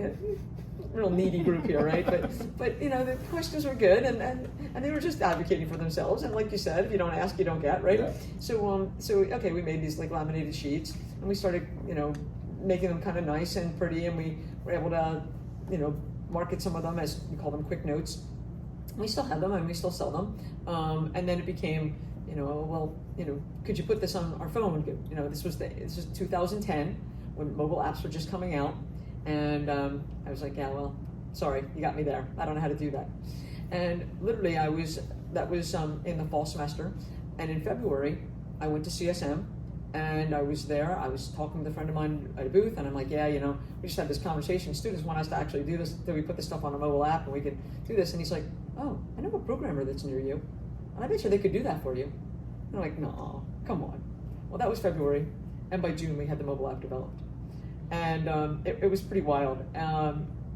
real needy group here, right? But the questions were good, and they were just advocating for themselves. And like you said, if you don't ask, you don't get, right? Yeah. So okay, we made these like laminated sheets, and we started making them kind of nice and pretty, and we were able to market some of them as we call them quick notes. We still have them and we still sell them, and then it became could you put this on our phone? This was 2010 when mobile apps were just coming out. And I was like, yeah, well, sorry, you got me there. I don't know how to do that. And literally that was in the fall semester. And in February, I went to CSM and I was there. I was talking with a friend of mine at a booth, and I'm like, yeah, we just had this conversation. Students want us to actually do this. Do we put this stuff on a mobile app and we could do this? And he's like, oh, I know a programmer that's near you. And I bet you they could do that for you. And I'm like, no, come on. Well, that was February. And by June, we had the mobile app developed. And it was pretty wild.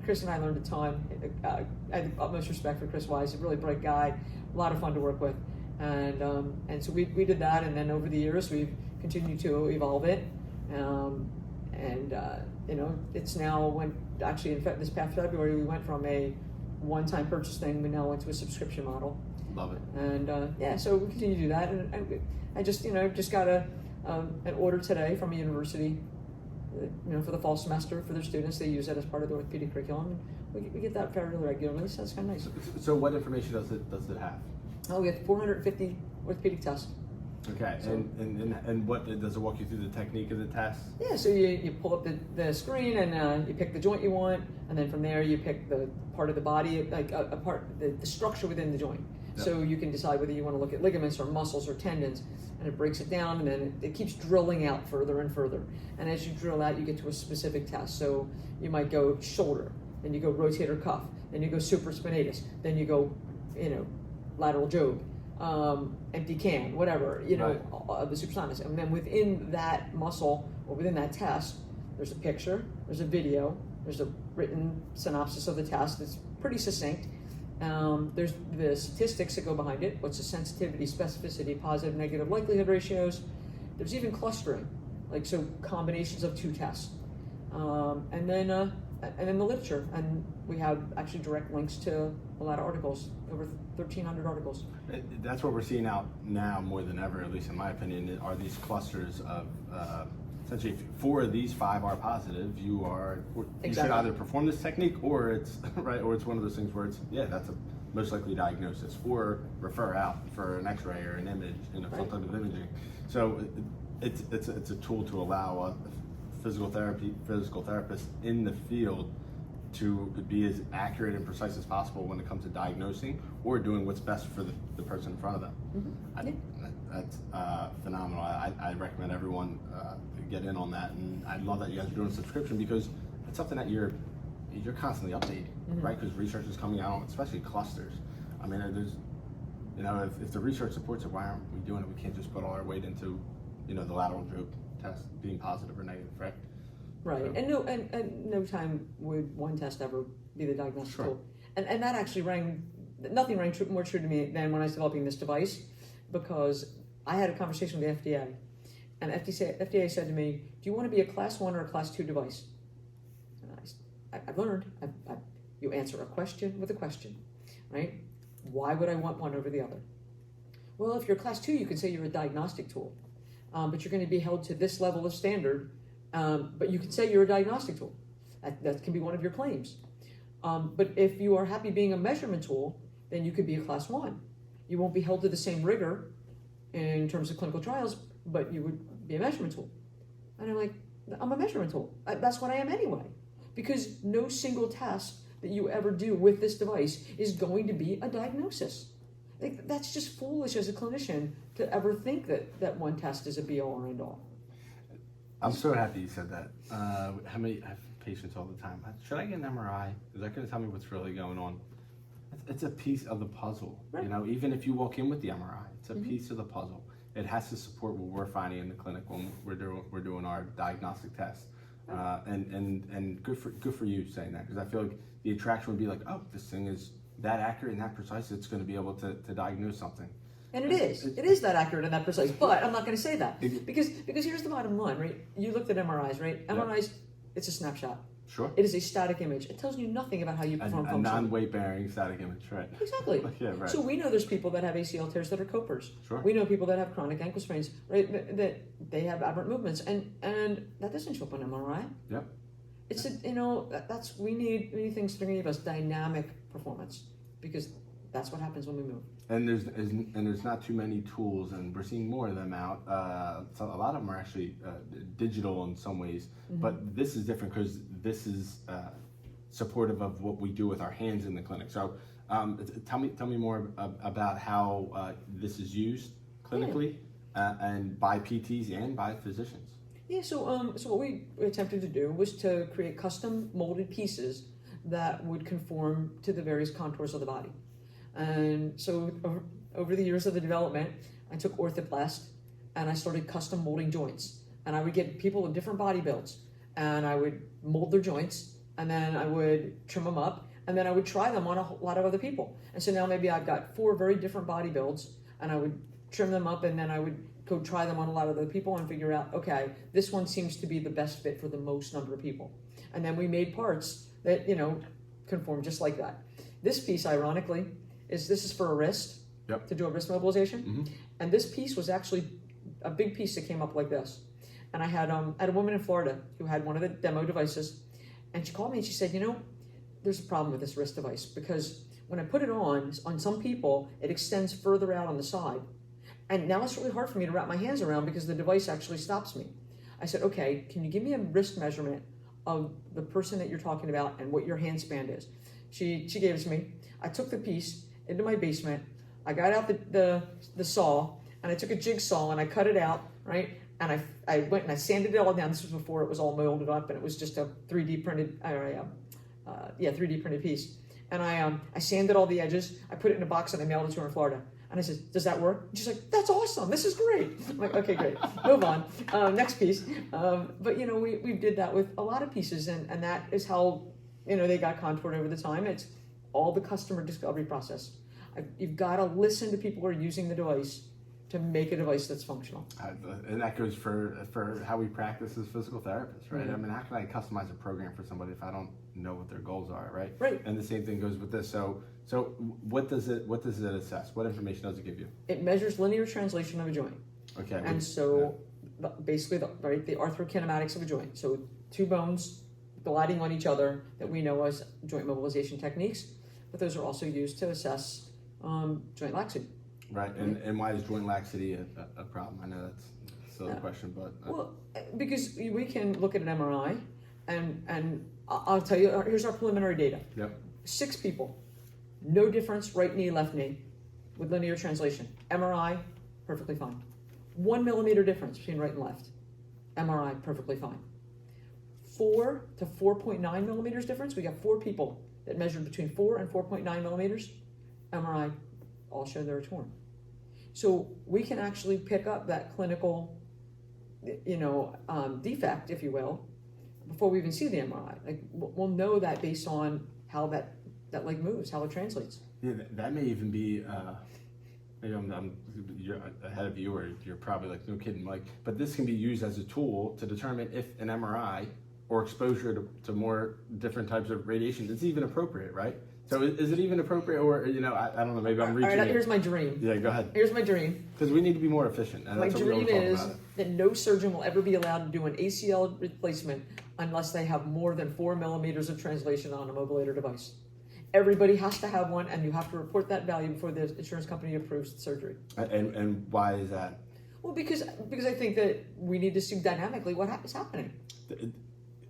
Chris and I learned a ton. I had the utmost respect for Chris Weiss, a really bright guy, a lot of fun to work with. And so we did that, and then over the years we've continued to evolve it. It's now this past February we went from a one-time purchase thing, we now went to a subscription model. Love it. And so we continue to do that. And I just got an order today from a university. For the fall semester for their students, they use that as part of the orthopedic curriculum. We get that fairly regularly, so that's kind of nice. So what information does it have? Oh, we have 450 orthopedic tests. Okay, so, and what does it walk you through the technique of the test? Yeah, so you pull up the screen and you pick the joint you want, and then from there you pick the part of the body, like the structure within the joint. Yep. So you can decide whether you want to look at ligaments or muscles or tendons, and it breaks it down, and then it keeps drilling out further and further. And as you drill out, you get to a specific test. So you might go shoulder, then you go rotator cuff, then you go supraspinatus, then you go, lateral job, empty can, whatever, Right. The supraspinatus. And then within that muscle or within that test, there's a picture, there's a video, there's a written synopsis of the test. It's pretty succinct. There's the statistics that go behind it. What's the sensitivity, specificity, positive, negative likelihood ratios. There's even clustering, so combinations of two tests. And then the literature. And we have actually direct links to a lot of articles, over 1,300 articles. That's what we're seeing out now more than ever, at least in my opinion, are these clusters of, essentially, if 4 of these 5 are positive, you should either perform this technique, or it's right, or it's one of those things where that's a most likely diagnosis, or refer out for an X-ray or an image, some type of imaging. So it's a tool to allow a physical therapist in the field to be as accurate and precise as possible when it comes to diagnosing or doing what's best for the person in front of them. Mm-hmm. That's phenomenal. I recommend everyone get in on that, and I love that you guys are doing a subscription, because it's something that you're constantly updating, mm-hmm. right? Because research is coming out, especially clusters. I mean, there's, if the research supports it, why aren't we doing it? We can't just put all our weight into, the lateral droop test being positive or negative, right? Right, so. And no time would one test ever be the diagnostic tool. And that actually rang nothing rang more true to me than when I was developing this device, because I had a conversation with the FDA, and FDA said to me, "Do you want to be a class 1 or a class 2 device?" And I've learned, you answer a question with a question, right? Why would I want one over the other? Well, if you're class 2, you can say you're a diagnostic tool, but you're going to be held to this level of standard, but you can say you're a diagnostic tool. That can be one of your claims. But if you are happy being a measurement tool, then you could be a class 1. You won't be held to the same rigor in terms of clinical trials, but you would be a measurement tool. And I'm like, I'm a measurement tool. That's what I am anyway. Because no single test that you ever do with this device is going to be a diagnosis. Like, that's just foolish as a clinician to ever think that one test is a be-all or end-all. I'm so happy you said that. I have patients all the time. Should I get an MRI? Is that going to tell me what's really going on? It's a piece of the puzzle. Right. You know, even if you walk in with the MRI, it's a piece of the puzzle. It has to support what we're finding in the clinic when we're doing our diagnostic tests. And good for you saying that, because I feel like the attraction would be like, oh, this thing is that accurate and that precise, it's going to be able to diagnose something. And it is that accurate and that precise, but I'm not going to say that, because here's the bottom line, right? You looked at MRIs, right? MRIs, it's a snapshot. Sure. It is a static image. It tells you nothing about how you perform function. A non-weight bearing static image, right? Exactly. Yeah, right. So we know there's people that have ACL tears that are copers. Sure. We know people that have chronic ankle sprains, right? That they have aberrant movements, and that doesn't show up on MRI. Yep. It's that's we need things that are going to give us dynamic performance, because that's what happens when we move. And there's not too many tools, and we're seeing more of them out. So a lot of them are actually digital in some ways, but this is different because this is supportive of what we do with our hands in the clinic. So tell me more about how this is used clinically and by PTs and by physicians. Yeah. So what we attempted to do was to create custom molded pieces that would conform to the various contours of the body. And so over the years of the development, I took orthoplast and I started custom molding joints. And I would get people with different body builds, and I would mold their joints, and then I would trim them up, and then I would try them on a lot of other people. And so now maybe I've got 4 very different body builds, and I would trim them up, and then I would go try them on a lot of other people and figure out, okay, this one seems to be the best fit for the most number of people. And then we made parts that, conform just like that. This piece, ironically, this is for a wrist, to do a wrist mobilization. And this piece was actually a big piece that came up like this. And I had a woman in Florida who had one of the demo devices, and she called me and she said, there's a problem with this wrist device, because when I put it on some people, it extends further out on the side. And now it's really hard for me to wrap my hands around because the device actually stops me. I said, okay, can you give me a wrist measurement of the person that you're talking about and what your hand span is? She gave it to me. I took the piece into my basement. I got out the saw, and I took a jigsaw and I cut it out, right? And I went and I sanded it all down. This was before it was all molded up, and it was just a 3D printed, 3D printed piece. And I sanded all the edges. I put it in a box and I mailed it to her in Florida. And I said, does that work? And she's like, that's awesome. This is great. I'm like, okay, great. Move on. Next piece. But we did that with a lot of pieces, and that is how they got contoured over the time. It's all the customer discovery process. You've got to listen to people who are using the device to make a device that's functional. And that goes for how we practice as physical therapists, right? I mean, how can I customize a program for somebody if I don't know what their goals are, right? Right. And the same thing goes with this. So what does it assess? What information does it give you? It measures linear translation of a joint. Okay. And so basically the arthrokinematics of a joint. So 2 bones gliding on each other that we know as joint mobilization techniques, but those are also used to assess joint laxity. Right, and why is joint laxity a problem? I know that's still a question, but... Well, because we can look at an MRI, and I'll tell you, here's our preliminary data. Yep. 6 people, no difference, right knee, left knee, with linear translation. MRI, perfectly fine. 1 millimeter difference between right and left. MRI, perfectly fine. 4 to 4.9 millimeters difference. We got 4 people that measured between 4 and 4.9 millimeters. MRI, all showed they were torn. So we can actually pick up that clinical, defect, if you will, before we even see the MRI. Like, we'll know that based on how that that leg moves, how it translates. Yeah, that may even be, maybe you're ahead of you, or you're probably like, no kidding, Mike, but this can be used as a tool to determine if an MRI or exposure to more different types of radiation is even appropriate, right? So is it even appropriate, or, I don't know, maybe I'm reaching. All right, here's my dream. Yeah, go ahead. Here's my dream. Because we need to be more efficient. And My that's what we dream always is talk about. that no surgeon will ever be allowed to do an ACL replacement unless they have more than 4 millimeters of translation on a mobil-aider device. Everybody has to have one, and you have to report that value before the insurance company approves the surgery. And why is that? Well, because I think that we need to see dynamically what is happening.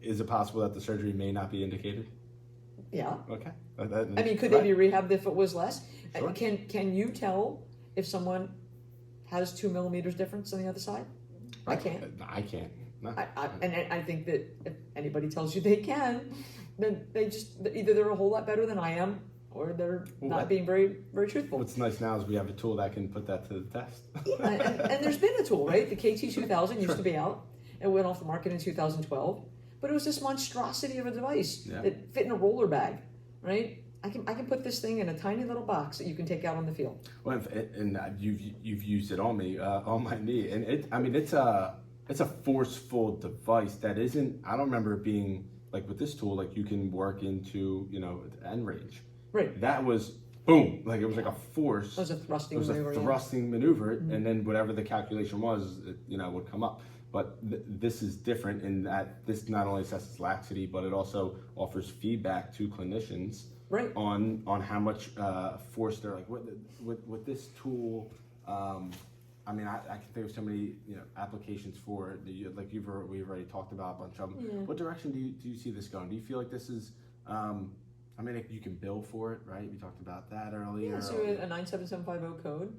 Is it possible that the surgery may not be indicated? Yeah. Okay. Could they be rehabbed if it was less? Sure. Can you tell if someone has 2 millimeters difference on the other side? I can't. I can't. No. And I think that if anybody tells you they can, then they just either they're a whole lot better than I am, or they're not being very, very truthful. What's nice now is we have a tool that can put that to the test. Yeah, and there's been a tool, right? The KT2000 used to be out. It went off the market in 2012, but it was this monstrosity of a device that fit in a roller bag, right? I can put this thing in a tiny little box that you can take out on the field. Well, and you've used it on me, on my knee, and it's a forceful device that isn't. I don't remember it being like with this tool, like you can work into the end range. Right. That was boom, like it was like a force. It was a thrusting maneuver. maneuver. It was a thrusting maneuver, and then whatever the calculation was, would come up. But this is different in that this not only assesses laxity, but it also offers feedback to clinicians. Right. On how much force they're like with this tool. I can think of so many applications for it. We've already talked about a bunch of them. Yeah. What direction do you see this going? Do you feel like this is? You can bill for it, right? We talked about that earlier. Yeah. So a 97750 code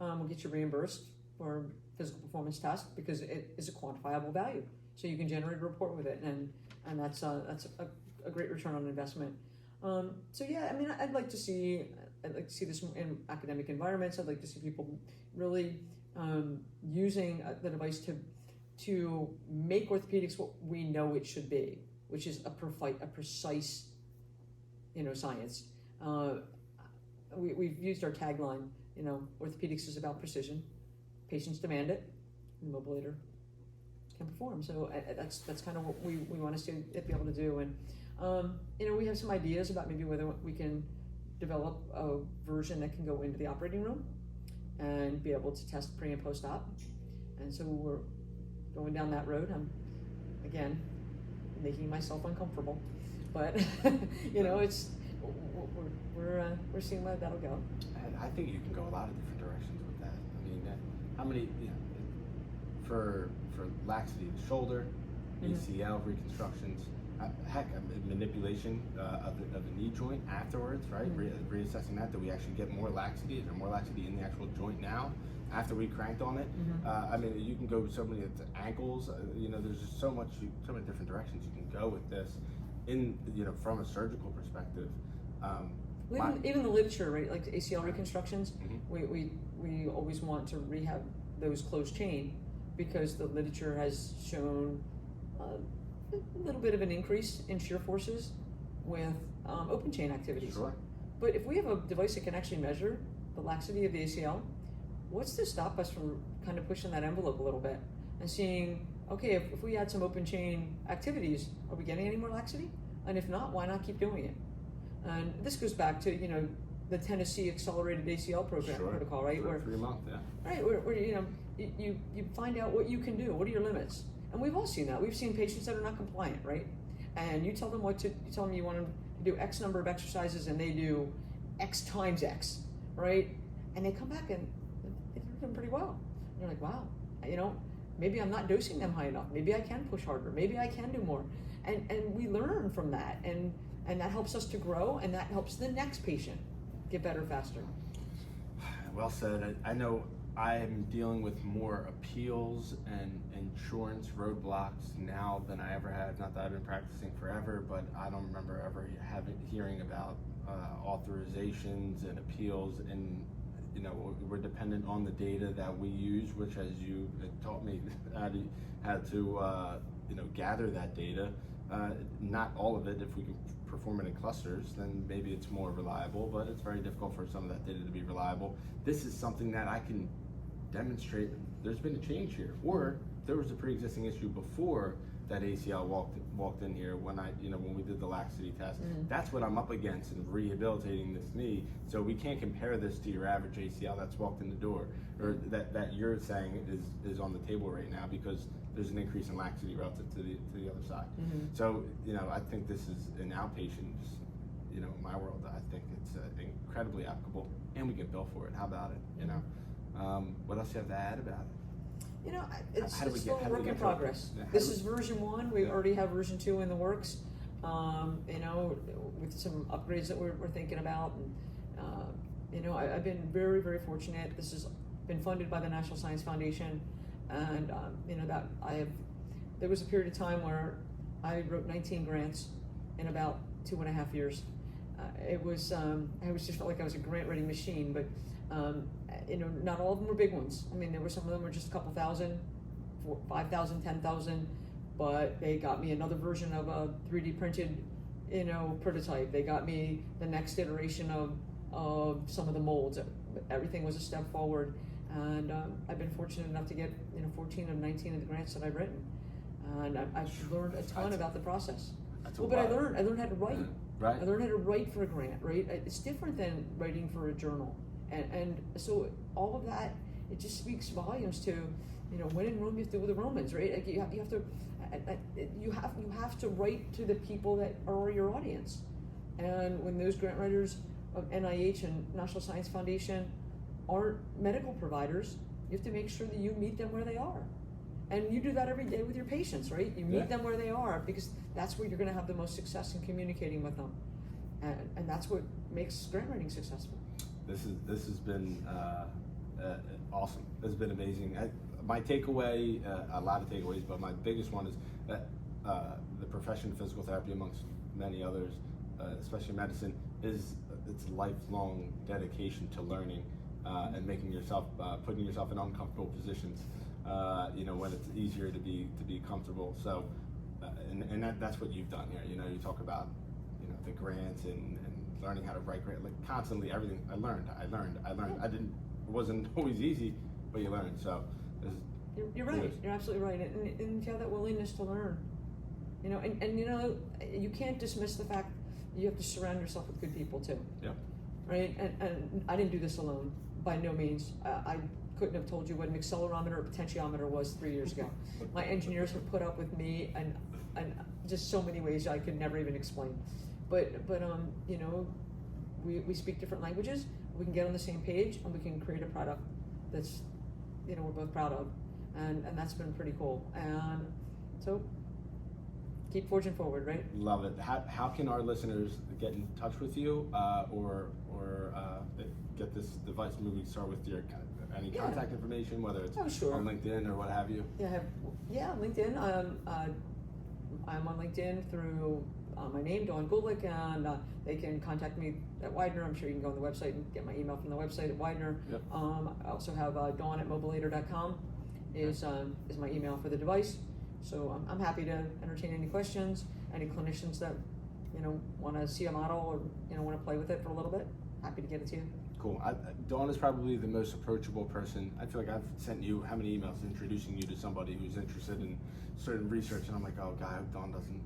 will get you reimbursed for physical performance task because it is a quantifiable value. So you can generate a report with it, and that's a great return on investment. I'd like to see this in academic environments. I'd like to see people really using the device to make orthopedics what we know it should be, which is a precise, science. We've used our tagline. Orthopedics is about precision. Patients demand it, and mobil-aider can perform. So that's kind of what we want to see it be able to do. And we have some ideas about maybe whether we can develop a version that can go into the operating room and be able to test pre and post-op. And so we're going down that road. I'm, again, making myself uncomfortable, but it's we're seeing where that'll go. I think you can go a lot of different directions with that. How many for laxity in the shoulder, ACL reconstructions. Manipulation of the knee joint afterwards, right? Reassessing that. Do we actually get more laxity? Is there more laxity in the actual joint now after we cranked on it? You can go so many ankles. There's just so many different directions you can go with this. From a surgical perspective. Even the literature, right? Like the ACL reconstructions, we always want to rehab those closed chain because the literature has shown a little bit of an increase in shear forces with open chain activities. Sure. But if we have a device that can actually measure the laxity of the ACL, what's to stop us from kind of pushing that envelope a little bit and seeing, okay, if we add some open chain activities, are we getting any more laxity? And if not, why not keep doing it? And this goes back to, the Tennessee Accelerated ACL program protocol, right? For 3 months, yeah. Right, where you find out what you can do, what are your limits? And we've all seen that. We've seen patients that are not compliant, right? And you tell them you want them to do X number of exercises and they do X times X, right? And they come back and they're doing pretty well. And you're like, wow, maybe I'm not dosing them high enough. Maybe I can push harder. Maybe I can do more. And we learn from that. And that helps us to grow, and that helps the next patient get better faster. Well said. I know I'm dealing with more appeals and insurance roadblocks now than I ever have. Not that I've been practicing forever, but I don't remember ever hearing about authorizations and appeals. And we're dependent on the data that we use, which, as you taught me, had to gather that data. Not all of it, if we can performing in clusters, then maybe it's more reliable, but it's very difficult for some of that data to be reliable. This is something that I can demonstrate there's been a change here, or there was a pre-existing issue before that ACL walked in here when when we did the laxity test. That's what I'm up against in rehabilitating this knee. So we can't compare this to your average ACL that's walked in the door, or that you're saying is on the table right now, because there's an increase in laxity relative to the other side. So I think this is an outpatient. In my world, I think it's incredibly applicable, and we get billed for it. How about it? What else do you have to add about it? It's still a work in progress. This is version 1. We already have version 2 in the works. With some upgrades that we're thinking about. And, I've been very, very fortunate. This has been funded by the National Science Foundation, and there was a period of time where I wrote 19 grants in about 2.5 years. I just felt like I was a grant-writing machine, but not all of them were big ones. I mean, some of them were just a couple thousand, 5,000, 10,000, but they got me another version of a 3D printed, prototype. They got me the next iteration of some of the molds. Everything was a step forward, and I've been fortunate enough to get 14 of 19 of the grants that I've written, and I've learned a ton about the process. But I learned how to write. Right. I learned how to write for a grant, right? It's different than writing for a journal. And so all of that, it just speaks volumes to, when in Rome you have to do with the Romans, right? Like you have to write to the people that are your audience. And when those grant writers of NIH and National Science Foundation aren't medical providers, you have to make sure that you meet them where they are. And you do that every day with your patients, right? You meet them where they are, because that's where you're going to have the most success in communicating with them. And that's what makes grant writing successful. This has been awesome. This has been amazing. My takeaway, a lot of takeaways, but my biggest one is that the profession of physical therapy, amongst many others, especially medicine, it's lifelong dedication to learning and making yourself, putting yourself in uncomfortable positions. When it's easier to be comfortable. So, and that's what you've done here. You talk about the grants and learning how to write grant, like constantly everything. I learned. It wasn't always easy, but you learned. So you're right. You're absolutely right. And you have that willingness to learn. You can't dismiss the fact that you have to surround yourself with good people too. Yeah. Right. And I didn't do this alone, by no means. I couldn't have told you what an accelerometer or potentiometer was 3 years ago. My engineers have put up with me and just so many ways I could never even explain. But we speak different languages. We can get on the same page, and we can create a product that's we're both proud of, and that's been pretty cool. And so keep forging forward, right? Love it. How can our listeners get in touch with you, or get this device moving? Start with your any contact information, whether it's on LinkedIn or what have you. LinkedIn. I'm on LinkedIn through my name, Dawn Gulick, and they can contact me at Widener. I'm sure you can go on the website and get my email from the website at Widener. Yep. I also have Dawn at mobil-aider.com is my email for the device. So I'm happy to entertain any questions, any clinicians that want to see a model or want to play with it for a little bit. Happy to get it to you. Cool. Dawn is probably the most approachable person. I feel like I've sent you how many emails introducing you to somebody who's interested in certain research, and I'm like, oh God, Dawn doesn't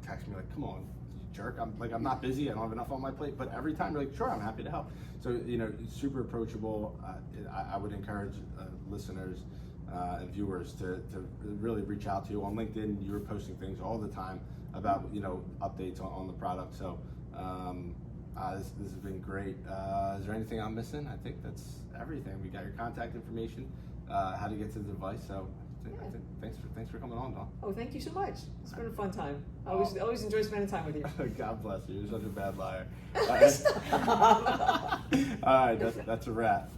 text me like, come on, jerk. I'm not busy. I don't have enough on my plate. But every time you're like, sure, I'm happy to help. So super approachable. I would encourage listeners and viewers to really reach out to you on LinkedIn. You're posting things all the time about updates on the product. So. This has been great. Is there anything I'm missing? I think that's everything. We got your contact information, how to get to the device. So I think thanks for coming on, Dawn. Oh, thank you so much. It's been a fun time. I always enjoy spending time with you. God bless you. You're such a bad liar. All right, that's a wrap.